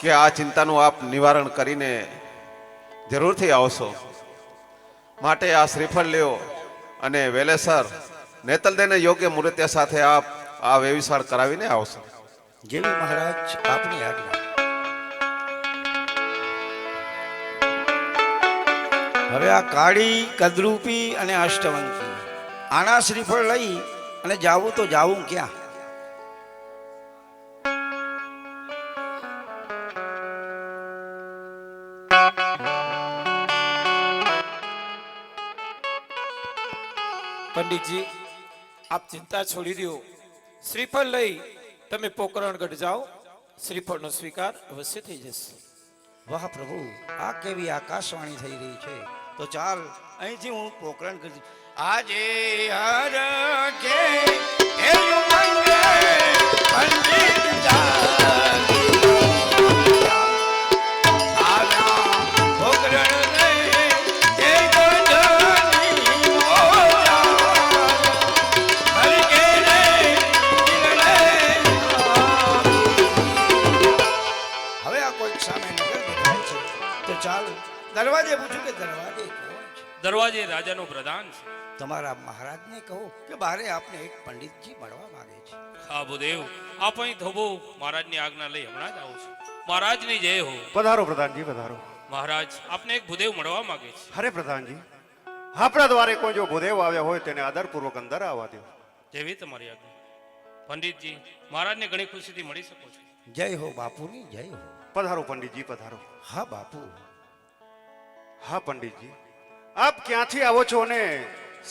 કે આ ચિંતાનું આપ નિવારણ કરીને જરૂરથી આવશો. માટે આ શ્રીફળ લ્યો અને વેલેસર નેતલદેવને યોગ્ય મૂર્ત્યા સાથે આપ આ વ્યવસાય કરાવીને આવશો. જેવી મહારાજ આપની આજ્ઞા. હવે આ કાળી કદરૂપી અને અષ્ટવંકી આના શ્રીફળ લઈ અને જાવું તો જાવું ક્યાં? પંડિતજી, આપ ચિંતા છોડી દો. શ્રીફળ લઈ તમે પોકરણગઢ જાઓ, શ્રીફળનો સ્વીકાર અવશ્ય થઈ જશે. વાહ પ્રભુ, આ કેવી આકાશવાણી થઈ રહી છે. તો ચાલ અહીંથી હું પોકરણ કરી. આજે હર કે પંડિત જાગી દરવાજે પૂછ્યું કે દરવાજે કોણ છે? દરવાજે રાજાનો પ્રધાન છે. તમારા મહારાજને કહો કે બારે આપને એક પંડિતજી મળવા માંગે છે. હા ભૂદેવ, આપ અહીં થોભો. મહારાજની આજ્ઞા લઈ હમણાં જ આવું છું. મહારાજની જય હો. પધારો પ્રધાનજી, પધારો. મહારાજ આપને એક ભૂદેવ મળવા માંગે છે. અરે પ્રધાનજી, આપણા દ્વારે કોઈ જો ભૂદેવ આવ્યા હોય તેને આદરપૂર્વક અંદર આવવા દો. જેવી તમારી આજ્ઞા. પંડિતજી, મહારાજને ઘણી ખુશીથી મળી શકો છો. જય હો બાપુની જય હો. પધારો પંડિતજી, પધારો. હા બાપુ. હા પંડિતજી, આપ ક્યાંથી આવો છો અને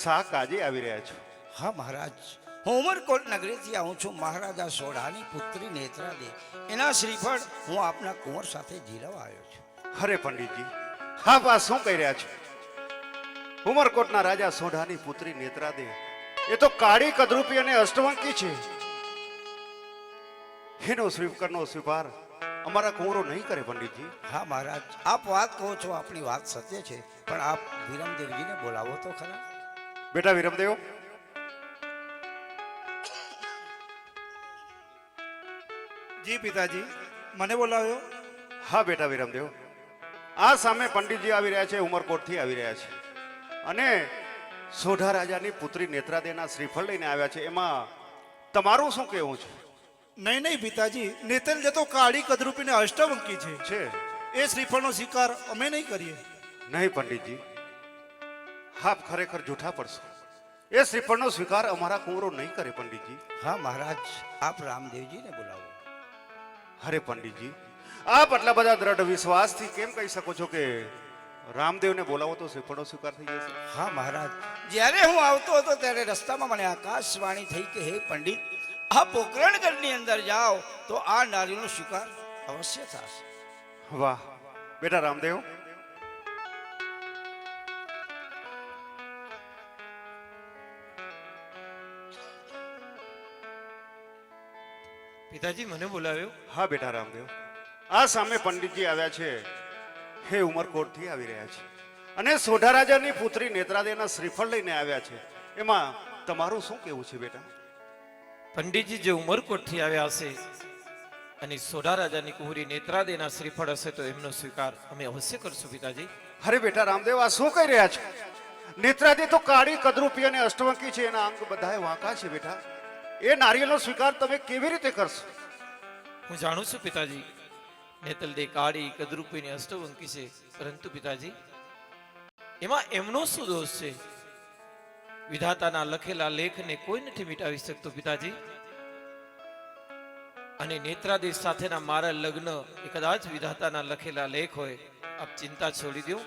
શા કાજે આવી રહ્યા છો? હા મહારાજ, હું ઉમરકોટ નગરીથી આવું છું. મહારાજા સોઢાની પુત્રી નેત્રા દે એના શ્રીફળ હું આપના કુંવર સાથે જીરવા આવ્યો છું. અરે પંડિતજી, આપ આ શું કહી રહ્યા છો? ઉમરકોટના રાજા સોઢાની પુત્રી નેત્રાદે એ તો કાળી કદરૂપી અને અષ્ટવંકી છે. એનો શ્રીફળનો સ્વીકાર અમારા કુંવરો નહીં કરે પંડિતજી. હા મહારાજ, આપ વાત કહો છો, આપણી વાત સત્ય છે, પણ આપ વિરમદેવજીને બોલાવો તો ખરા. બેટા વિરમદેવ, જી પિતાજી, મને બોલાવ્યો? હા બેટા વિરમદેવ, આ સામે પંડિતજી આવી રહ્યા છે, ઉમરકોટથી આવી રહ્યા છે અને સોઢા રાજાની પુત્રી નેત્રાદેના શ્રીફળ લઈને આવ્યા છે. એમાં તમારું શું કહેવું છે? નહીં નહીં પિતાજી, નેતલ જતો કાળી કદરૂપીને અષ્ટવંકી છે. એ શ્રીફળનો સ્વીકાર અમે નહીં કરીએ. નહીં પંડિતજી, આપ ખરેખર જૂઠા પડશો. એ શ્રીફળનો સ્વીકાર અમારા કુંવરો નહીં કરે પંડિતજી. હા મહારાજ, આપ રામદેવજીને બોલાવો. અરે પંડિતજી, આપ આટલા બધા દ્રઢ વિશ્વાસથી કેમ કહી શકો છો કે રામદેવને બોલાવો તો શ્રીફળનો સ્વીકાર થઈ જશે? હા મહારાજ, જ્યારે હું આવતો હતો ત્યારે રસ્તામાં મને આકાશવાણી થઈ કે હે પંડિત, આ પોકરણગઢની અંદર જાઓ તો આ નારીનો સ્વીકાર અવશ્ય થશે. વાહ બેટા રામદેવ, પિતાજી મને બોલાવ્યો? હા બેટા રામદેવ, આ સામે પંડિતજી આવ્યા છે, હે ઉમરકોટથી આવી રહ્યા છે અને સોઢા રાજાની પુત્રી નેત્રાદેના શ્રીફળ લઈને આવ્યા છે. એમાં તમારું શું કહેવું છે બેટા? પંડિતજી જે ઉમરકોટથી આવ્યા હશે અને સોઢા રાજાની કુંવરી નેત્રાદેના શ્રીફળ હશે તો એમનો સ્વીકાર અમે અવશ્ય કરશું પિતાજી. અરે બેટા રામદેવ, આ શું કહી રહ્યા છો? નેત્રાદે તો કાળી કદરૂપી અને અષ્ટવંકી છે, એના અંગ બધાય વાંકા છે બેટા. એ નારિયેળનો સ્વીકાર તમે કેવી રીતે કરશો? હું જાણું છું પિતાજી, નેતલ દે કાળી કદરૂપીની અષ્ટવંકી છે, પરંતુ પિતાજી એમાં એમનો શું દોષ છે? વિધાતાના લખેલા લેખને કોઈ નથી મિટાવી શકતો પિતાજી. અને નેત્રાદેશ સાથેના મારા લગ્ન એ કદાચ વિધાતાના લખેલા લેખ હોય. આપ ચિંતા છોડી દો.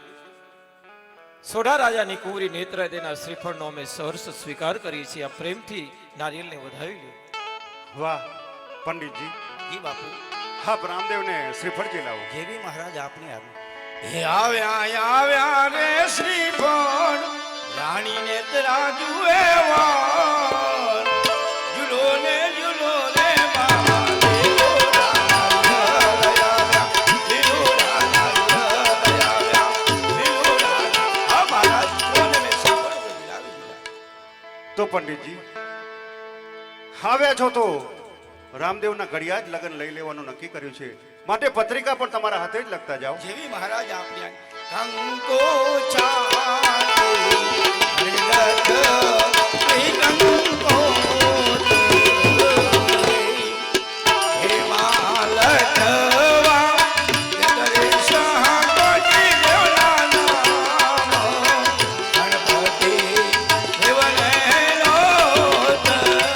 સોઢા રાજાની કુંવરી નેત્રાદેના શ્રીફળનો અમે સહર્ષ સ્વીકાર કરીએ છીએ. આ પ્રેમથી નારિયેળને વધાવી લો. વાહ પંડિતજી, જી બાપુ. હા રામદેવને શ્રીફળજી લાવો. જેવી મહારાજ આપની આવી. હે આવ્યા આવ્યા રે શ્રીફળ, રાણી નેત્રા જુએ વાર, ઝૂલો ને ઝૂલો રે બાબા, લીલો રાણા, લીલો રાણા, લીલો રાણા. હા મહારાજ, કોને મેં શ્રીફળ બિલાવી દીધા. તો પંડિતજી આવ્યા છો તો રામદેવના ઘડિયા જ લગ્ન લઈ લેવાનું નક્કી કર્યું છે, માટે પત્રિકા પણ તમારા હાથે જ લખતા જાઓ. જેવી મહારાજ આપની કંકો ચાલી મૃગત કંકો હે માલકવા કરે સહકોટી દેવના નામ ગણપતિ દેવને લોતરવા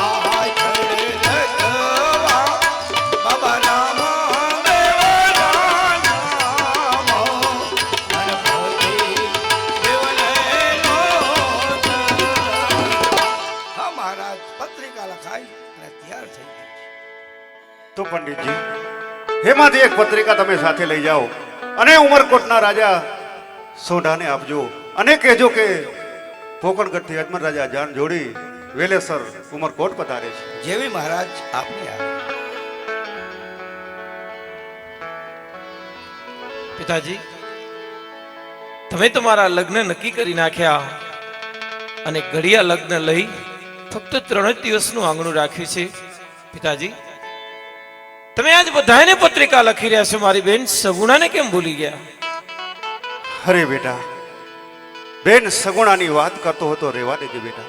આય કરે લખવા બાબા રામ દેવના નામ ગણપતિ દેવને લોતરવા. હા મહારાજ, પત્રિકા લખાઈ અને તૈયાર થઈ ગઈ. તો પંડિતજી એમાંથી એક પત્રિકા તમે સાથે લઈ જાઓ અને ઉમરકોટના રાજા સોઢાને આપજો અને કહેજો કે પોકણગઢથી અજમલ રાજા જાન જોડી વેલેસર ઉમરકોટ પધારે છે. જેવી મહારાજ આપની આવી. પિતાજી, તમે તમારા લગ્ન નક્કી કરી નાખ્યા અને ઘડિયા લગ્ન લઈ ફક્ત 3 જ દિવસનું આંગણું રાખ્યું છે. પિતાજી, તમે આજ બધાને પત્રિકા લખી રહ્યા છો, મારી બેન સગુણાને કેમ ભૂલી ગયા? અરે બેટા, બેન સગુણાની વાત કરતો હતો, રેવા દેજે બેટા.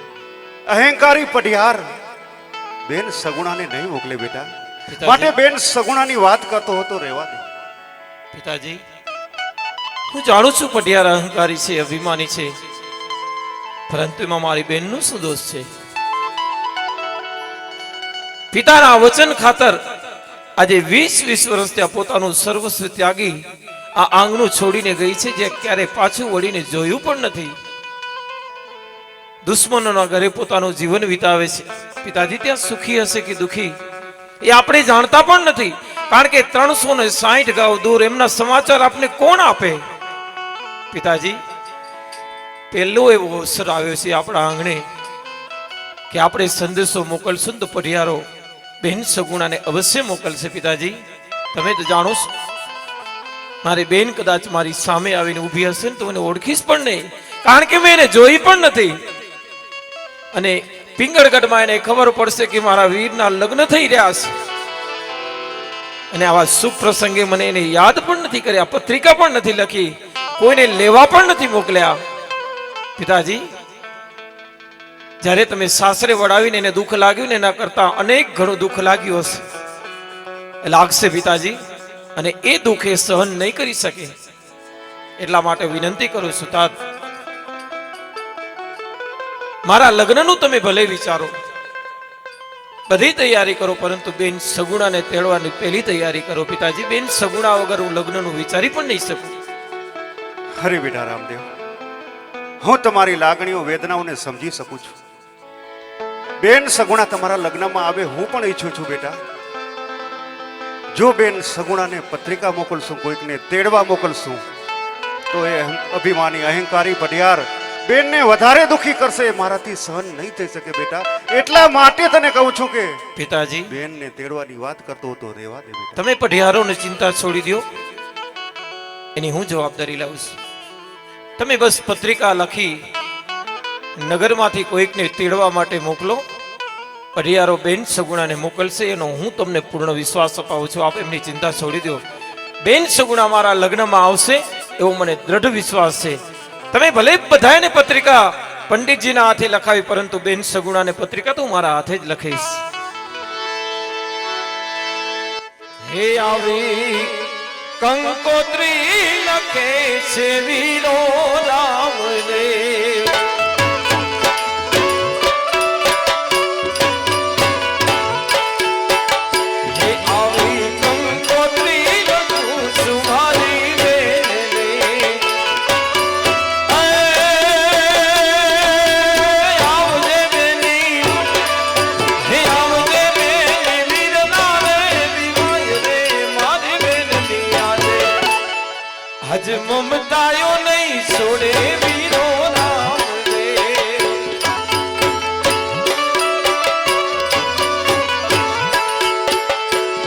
અહંકારી પઢિયાર બેન સગુણાને નહીં મોકલે બેટા. પિતાજી. માટે બેન સગુણાની વાત કરતો હતો, રેવા દે. પિતાજી, હું જાણું છું પટિયાર અહંકારી છે, અભિમાની છે, પરંતુ એમાં મારી બેનનો શું દોષ છે? પિતાના વચન ખાતર આજે 20 વર્ષ ત્યાં પોતાનું સર્વસ્વ ત્યાગી આ આંગણું છોડીને ગઈ છે, જે ક્યારે પાછું વળીને જોયું પણ નથી. દુશ્મનોના ઘરે પોતાનું જીવન વિતાવે છે. પિતાજી, ત્યાં સુખી હશે કે દુખી એ આપણે જાણતા પણ નથી, કારણ કે 360 ગાંવ દૂર એમના સમાચાર આપને કોણ આપે? પિતાજી, પહેલો એવો અવસર આવ્યો છે આપણા આંગણે કે આપણે સંદેશો મોકલશું તો પઢિયારો બેન સગુણાને અવશ્ય મોકલશે. પિતાજી, તમે તો જાણો છો, મારી બેન કદાચ મારી સામે આવીને ઊભી હશે ને તો મને ઓળખીશ પણ નહીં, કારણ કે મેં એને જોઈ પણ નથી. અને પિંગળગઢમાં એને ખબર પડશે કે મારા વીરના લગ્ન થઈ રહ્યા છે, અને આવા શુભ પ્રસંગે મને એને યાદ પણ નથી કર્યા, પત્રિકા પણ નથી લખી, કોઈને લેવા પણ નથી મોકલ્યા. પિતાજી, જ્યારે તમે સાસરે વડાવીને એને દુઃખ લાગ્યું ને એના કરતા અનેક ઘણું દુઃખ લાગ્યું હશે, લાગશે પિતાજી, અને એ દુઃખ એ સહન નહીં કરી શકે. એટલા માટે વિનંતી કરું છું, તાત મારા લગ્નનું તમે ભલે વિચારો, બધી તૈયારી કરો, પરંતુ બેન સગુણાને તેડવાની પહેલી તૈયારી કરો. પિતાજી, બેન સગુણા વગર હું લગ્નનું વિચારી પણ નહીં શકું. અરે બેટા રામદેવ, હું તમારી લાગણીઓ વેદનાઓને સમજી શકું છું. બેન સગુણા તમારા લગ્નમાં આવે હું પણ ઈચ્છું છું બેટા. જો બેન સગુણાને પત્રિકા મોકલશું, કોઈકને તેડવા મોકલશું, તો એ અભિમાની અહંકારી પઢિયાર બેનને વધારે દુખી કરશે, મારાથી સહન નહીં થઈ શકે બેટા. એટલા માટે તને કહું છું કે પિતાજી, બેનને તેડવાની વાત કરતો હતો, રેવા દે બેટા. તમે પઢિયારોની ચિંતા છોડી દો, એની હું જવાબદારી લાવું છું. તમે બસ પત્રિકા લખી નગરમાંથી કોઈકને તેડવા માટે મોકલો, પઢિયારો બેન સગુણાને મોકલશે, એનો હું તમને પૂર્ણ વિશ્વાસ અપાવું છું. આપ એમની ચિંતા છોડી દો. બેન સગુણા મારા લગ્નમાં આવશે એવો મને દ્રઢ વિશ્વાસ છે. તમે ભલે બધાને પત્રિકા પંડિતજીના હાથે લખાવી, પરંતુ બેન સગુણાને પત્રિકા તો હું મારા હાથે જ લખીશ. હે આવી કંકોત્રી લખે છે વીરો રામ રે, હે આવી કંકોત્રી લખું છું મારી બેન રે. આવજે બેની, હે આવજે બેની, વીરના રે દિવાય રે, મારી બેનની યાદે હજ મમતાયો નહીં છોડે વીરો રામ રે.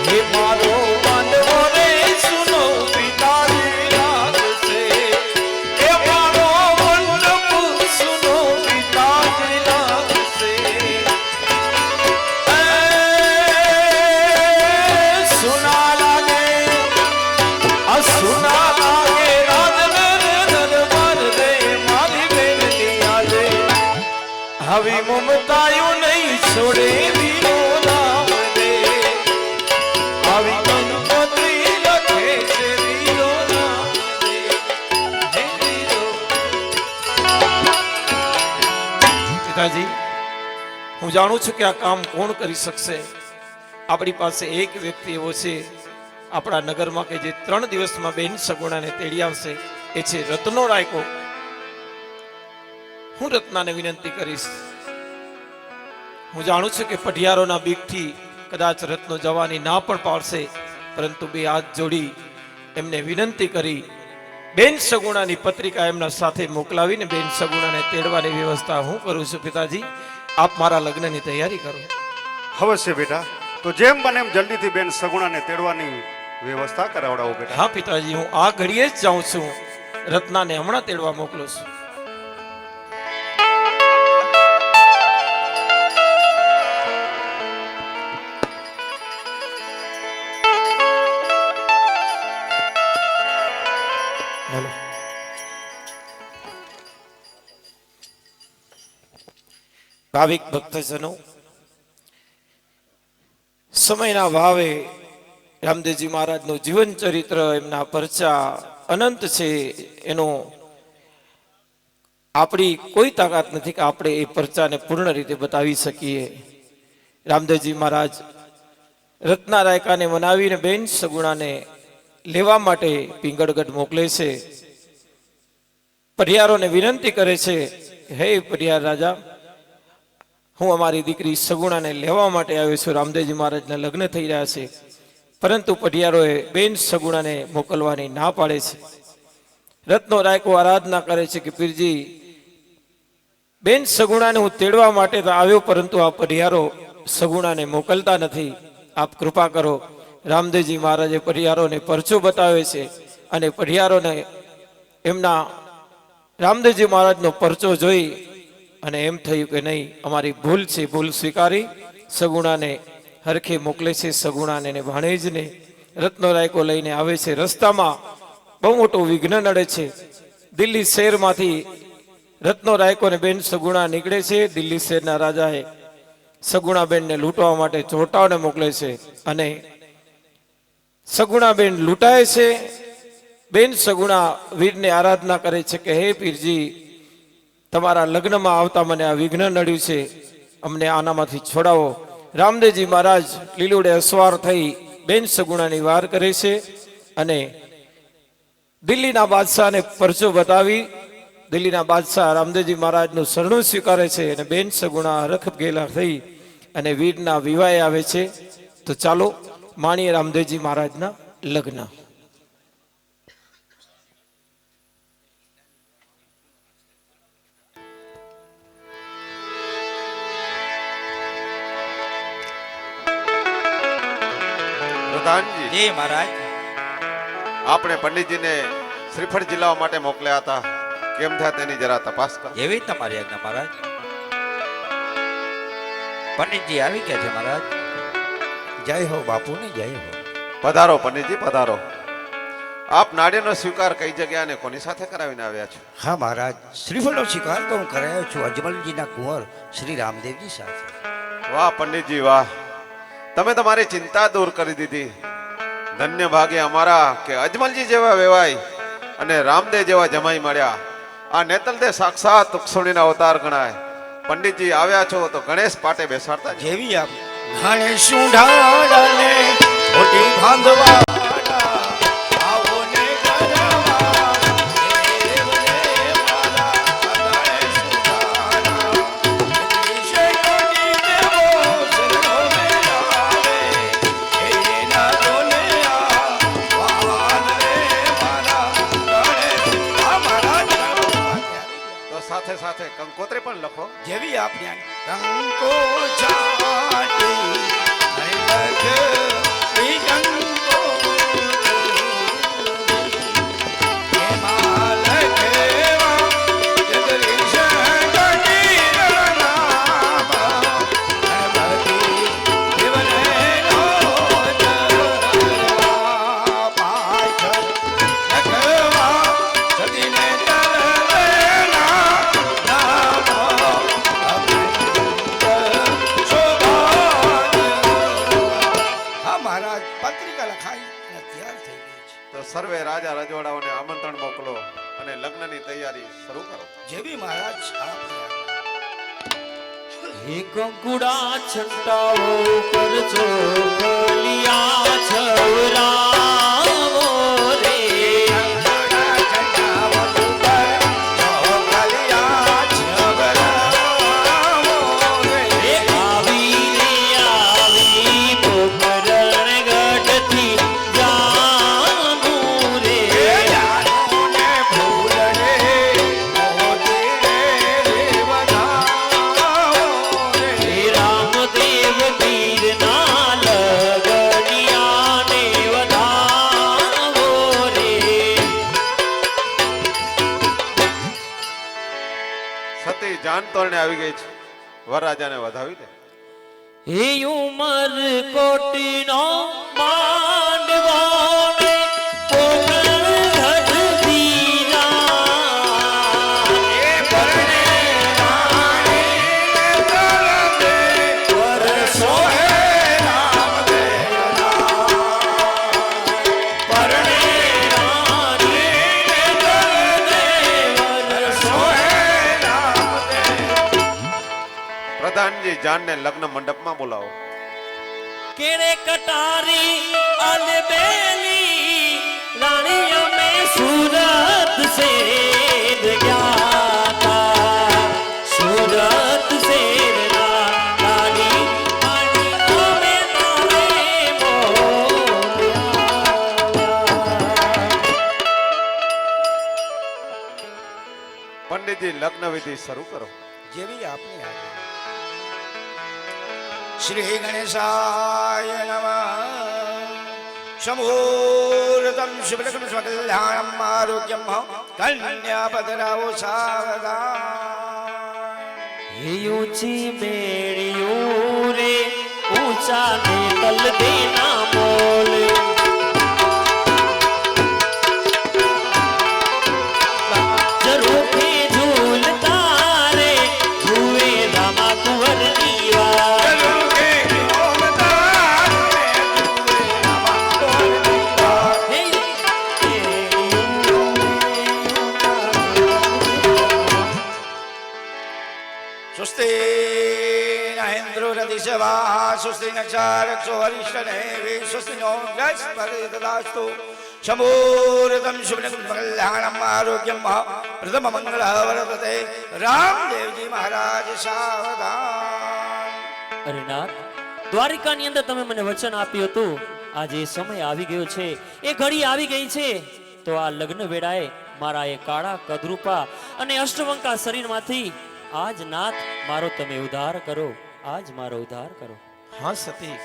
હે મારો માનવો રે સુનો પિતાજી લાગશે, હે મારો મંડપ સુનો પિતાજી લાગશે. સુના લાગે સુના લાગે દરબાર રે, મારી બેનની યાદે હવે મમતાયો નહીં છોડે વીરો રામ રે. આવી કંકોત્રી લખે છે વીરો રામ રે, હે વીરો. પિતાજી, હું જાણું છું કે આ કામ કોણ કરી શકશે. આપણી પાસે એક વ્યક્તિ એવો છે આપણા નગરમાં કે જે 3 દિવસમાં બેન સગુણાને તેડી આવશે, એ છે રત્નો રાયકો. હું રત્નાને વિનંતી કરીશ. હું જાણું છું કે પઢિયારોના બીકથી કદાચ રત્નો જવાની ના પણ પાડશે, પરંતુ બે હાથ જોડી એમને વિનંતી કરી બેન સગુણાની પત્રિકા એમના સાથે મોકલાવીને બેન સગુણાને તેડવાની વ્યવસ્થા હું કરું છું. પિતાજી, આપ મારા લગ્નની તૈયારી કરો. અવશ્ય બેટા. તો જેમ બને એમ જલ્દીથી બેન સગુણાને તેડવાની વ્યવસ્થા કરાવડાવો બેટા. હા પિતાજી, હું આ ઘડીએ જ જાઉં છું. રત્નાને હમણાં તેડવા મોકલું છું. ભાવિક ભક્તજનો, સમયના ભાવે રામદેવજી મહારાજનું જીવન ચરિત્ર, એમના પરચા અનંત છે. એનો આપણી કોઈ તાકાત નથી કે આપણે એ પરચાને પૂર્ણ રીતે બતાવી શકીએ. રામદેવજી મહારાજ રત્ના રાયકાને મનાવીને બેન સગુણાને લેવા માટે પિંગળગઢ મોકલે છે. પરિયારોને વિનંતી કરે છે, હે પરિયાર રાજા, હું અમારી દીકરી સગુણાને લેવા માટે આવ્યો છું. રામદેવજી મહારાજના લગ્ન થઈ રહ્યા છે, પરંતુ પરિયારોએ બેન સગુણાને મોકલવાની ના પાડે છે. રત્નો રાયકો આરાધના કરે છે કે પીરજી, બેન સગુણાને હું તેડવા માટે તો આવ્યો, પરંતુ આ પરિયારો સગુણાને મોકલતા નથી. આપ કૃપા કરો. રામદેવજી મહારાજે પરિયારોને પરચો બતાવે છે અને પરિયારોને એમના રામદેવજી મહારાજનો પરચો જોઈ અને એમ થયું કે નહીં, અમારી ભૂલ છે. ભૂલ સ્વીકારી સગુણાને હરખે મોકલે છે. સગુણાને ને ભાણેજને રત્નો રાયકો લઈને આવે છે. રસ્તામાં બહુ મોટું વિઘ્ન નડે છે. દિલ્હી શહેરમાંથી રત્નો રાયકો ને બેન સગુણા નીકળે છે. દિલ્હી શહેરના રાજાએ સગુણાબેનને લૂંટવા માટે ચોટાઓને મોકલે છે અને સગુણાબેન લૂંટાય છે. બેન સગુણા વીરને આરાધના કરે છે કે હે પીરજી, તમારા લગ્નમાં આવતા મને આ વિઘ્ન નડ્યું છે, અમને આનામાંથી છોડાવો. રામદેવજી મહારાજ લીલુડે અસવાર થઈ બેન સગુણાની વાર કરે છે અને દિલ્હીના બાદશાહને પરચો બતાવી દિલ્હીના બાદશાહ રામદેવજી મહારાજનું શરણું સ્વીકારે છે અને બેન સગુણા હરખ ગેલા થઈ અને વીરના વિવાહે આવે છે. તો ચાલો માણીએ રામદેવજી મહારાજના લગ્ન. પ્રધાનજી, જી મહારાજ. આપણે પંડિતજીને શ્રીફળ જિલ્લાવા માટે મોકલ્યા હતા, કેમ થયા તેની જરા તપાસ કરો. એવી તમારી આજ્ઞા મહારાજ. પંડિતજી આવી ગયા છે મહારાજ. જય હો બાપુની જય હો. પધારો પંડિતજી, પધારો. આપ નાળિયેરનો સ્વીકાર કઈ જગ્યા અને કોની સાથે કરાવીને આવ્યા છો? હા મહારાજ, શ્રીફળનો શિકાર તો હું કરાયો છું અજમલજીના કુંવર શ્રી રામદેવજી સાથે. વાહ પંડિતજી વાહ, તમે તમારી ચિંતા દૂર કરી દીધી. ધન્ય ભાગે અમારા કે અજમલજી જેવા વેવાય અને રામદેવ જેવા જમાઈ મળ્યા. આ નેતલદે સાક્ષાત ઉક્ષોણીના અવતાર ગણાય. પંડિતજી આવ્યા છો તો ગણેશ પાટે બેસાડતા જ. જેવી આપ ગણેશ ઢાળને મોટી ભાંગવા આવો ને ગરવા દેવ રે મારા ગણેશ ઢાળા વિશે કોની દેવો સરો મે આવે એના દોને વાવાન રે મારા ગણેશ મારા. તો સાથે સાથે કંકોત્રી પણ લખો. જેવી આપની કંકો ચાટી હરિભગ વિજંકો એમાં લખેવા જગદીશ ગઢી નામ ગણપતિ દેવને રોજવા પાછળ લખવા સતીને તરવેના નામ મહારાજ. પત્રિકા લખાઈ અને તૈયાર થઈ ગઈ છે. તો સર્વે રાજા રજવાડાઓને આમંત્રણ મોકલો અને લગ્નની તૈયારી શરૂ કરો. જેવી મહારાજ આપની આજ્ઞા. એક ગુડા છંટાઓ કરજો કલિયા છવરાવો રે. સતી જાન તોરણે આવી ગઈ છે. વરરાજાને વધાવી દે. હે ઉમર કોટીનો માંડવો ને પોકળ ધરતીના એ પરણે રાણી જાનને લગ્ન મંડપમાં બોલાવો. કેરે કટારી અલબેલી રાણીઓ મે સુરત સે ગયા તા સુરત સે રાણી રાણીઓ મે તારે પંડિતજી લગ્ન વિધિ શરૂ કરો. જેવી આપની આજ્ઞા. શ્રી ગણેશાય નમઃ શંભોરતમ શુભલગ્ન સ્વકલ્યાણમ આરોગ્યમ કન્યાપદરાવો સાવધાન ઊંચી બેડીયું રે ઊંચા ને તલ દેના મોલ જરૂરથી ઝૂલતા રે જુએ રામા કુંવર દીવા स्वस्ति न इन्द्रो रदिशवा स्वस्ति न चारक्षो हरिष्ठने स्वस्ति नो बृहस्पतिर्ददास्तु शम्भोरतं शुभकल्याणम् आरोग्यं प्रथम मंगल वर्तते रामदेवजी महाराज सावधान. અરે નાથ, દ્વારિકાની અંદર તમે મને વચન આપ્યું હતું, આજે એ સમય આવી ગયો છે, એ ઘડી આવી ગઈ છે, તો આ લગ્ન વેળાએ મારા એ કાળા કદરૂપા અને અષ્ટવંકા શરીરમાંથી આજ નાથ મારો તમે ઉદ્ધાર કરો, આજ મારો ઉદ્ધાર કરો. હા સતી,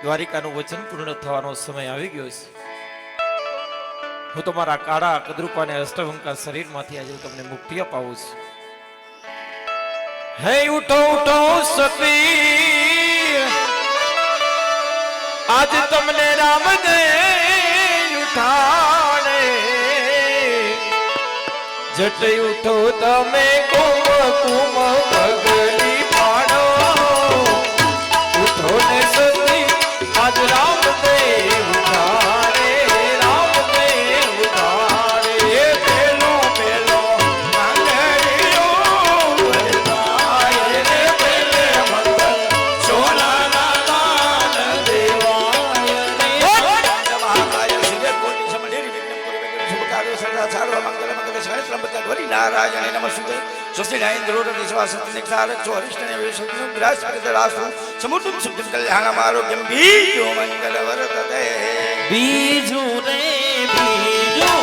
દ્વારિકાનું વચન પૂર્ણ થવાનો સમય આવી ગયો છે. હું તમારા કાળા કદરૂપા અને અષ્ટવંકા શરીરમાંથી આજે તમને મુક્તિ અપાવું છું. હે ઉઠો ઉઠો સતી, આજ તમને રામ દે ઉઠાણે. જટ ઉઠો તમે કુમ કુમ પગલી પાડો. ઉઠો ને સતી, આજ રામ દે ઉઠાણે, રામ દે ઉઠાણે. પેલો પેલો માંગરીઓ વરદાય રે પેલે મંગલ સોનાના દાન દેવાય રે. મહાકાય શ્રી કોટી સમલેરી વિઘ્ન પુરવે શુભ કાર્ય સદા સર્વ મંગલ મંગલ સહસ્રંબત વરી નારાયણ નમસ્તે. स्वस्ति न इन्द्रो रदिशवासनिक्षारक्षो हरिष्ठने विष्णु बृहस्पतिर्ददास्तु समुद्रं शुभं कल्याणम् आरोग्यं बीजो मंगल वर्तते. બીજું રે બીજું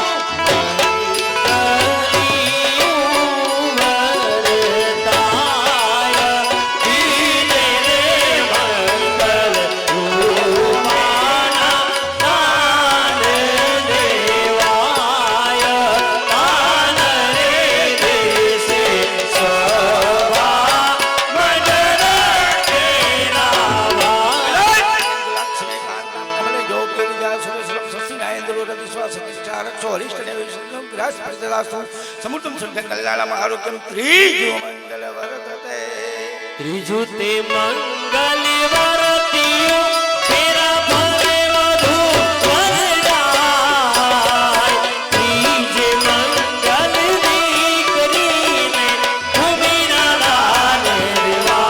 समुद्रं शुभं कल्याणम् आरोग्यं त्रिजो मंगल वर्तते. ત્રીજું તે મંગલ વરતિયું ફેરા ફરે વધુ વરદાય. ત્રીજે મંગલ દીકરીને ભૂમિના દાન દેવાય.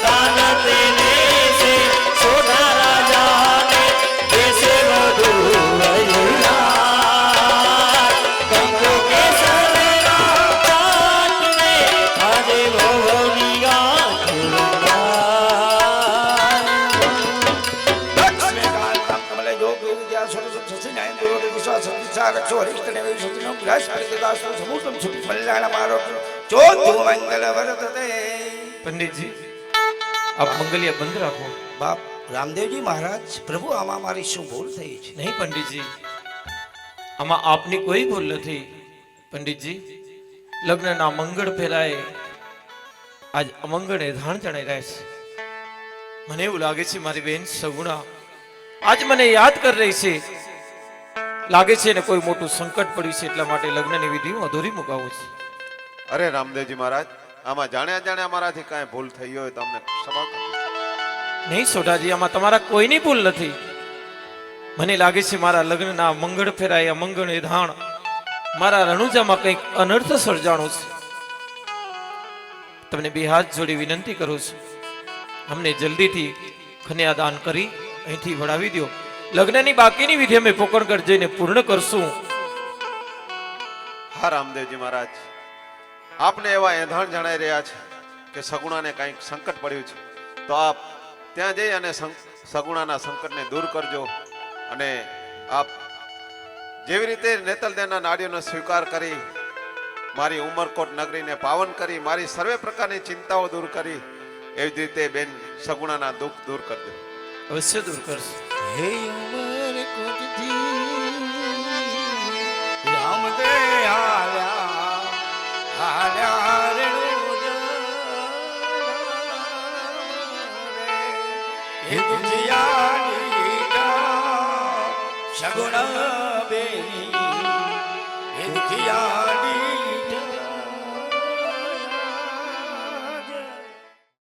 દાન તેને છે સોના રાજાને દેશે વધુ વરદાય. કંકુ કેસરના ચાટને આજે ભવની लक्ष्मीकान्तं कमले योगे विद्या स्वरूपं सचिनायन गुरु विश्वास संसारक्षो हरिष्ठने विष्णु बृहस्पतिर्ददास्तु समुद्रं शुभं कल्याणम् आरोग्यं ज्योतिः मंगल वर्तते. પંડિતજી, આપ મંગલિયા બંધ રાખો. बाप रामदेवजी महाराज प्रभु आमा मारी શું ભૂલ થઈ છે? નહીં પંડિતજી, આમાં આપની કોઈ ભૂલ નથી. પંડિતજી, લગ્નના મંગળ ફેરાએ આજ અમંગળે ધાણ ચડાઈ રહ્યા છે. મને એવું લાગે છે મારી બેન સગુણા આજ મને યાદ કરી રહી છે. લાગે છે ને કોઈ મોટું સંકટ પડ્યું છે, એટલા માટે લગ્નની વિધિ હું અધૂરી મુકાવું છું. અરે રામદેવજી મહારાજ, આમાં જાણ્યા જાણ્યા અમારાથી કાંઈ ભૂલ થઈ હોય તો અમને ક્ષમા કરો. નહીં સોઢાજી, આમાં તમારા કોઈની ભૂલ નથી. મને લાગે છે મારા લગ્નના મંગળ ફેરાએ અમંગળ ધાણ મારા રણુજામાં કંઈક અનર્થ સર્જાણો છે. તમને બે હાથ જોડી વિનંતી કરું છું, અમને જલ્દીથી કન્યાદાન કરી અહીંથી વળાવી દો. લગ્નની બાકીની વિધિ અમે પોકરણગઢ જઈને પૂર્ણ કરશું. હા રામદેવજી મહારાજ, આપને એવા એંધાણ જણાઈ રહ્યા છે કે સગુણાને કંઈક સંકટ પડ્યું છે, તો આપ ત્યાં જઈ અને સગુણાના સંકટને દૂર કરજો. અને આપ જેવી રીતે નેતલદેવના નાડીઓનો સ્વીકાર કરી મારી ઉમરકોટ નગરીને પાવન કરી મારી સર્વે પ્રકારની ચિંતાઓ દૂર કરી, એવી જ રીતે બેન સગુણાના દુઃખ દૂર કરજો. અવશ્ય દૂર કરશું. હે ઉમરકોટથી રામદે હાલ્યા હાલ્યા રે હે દુનિયાની સગુણ બેની હે દુખિયા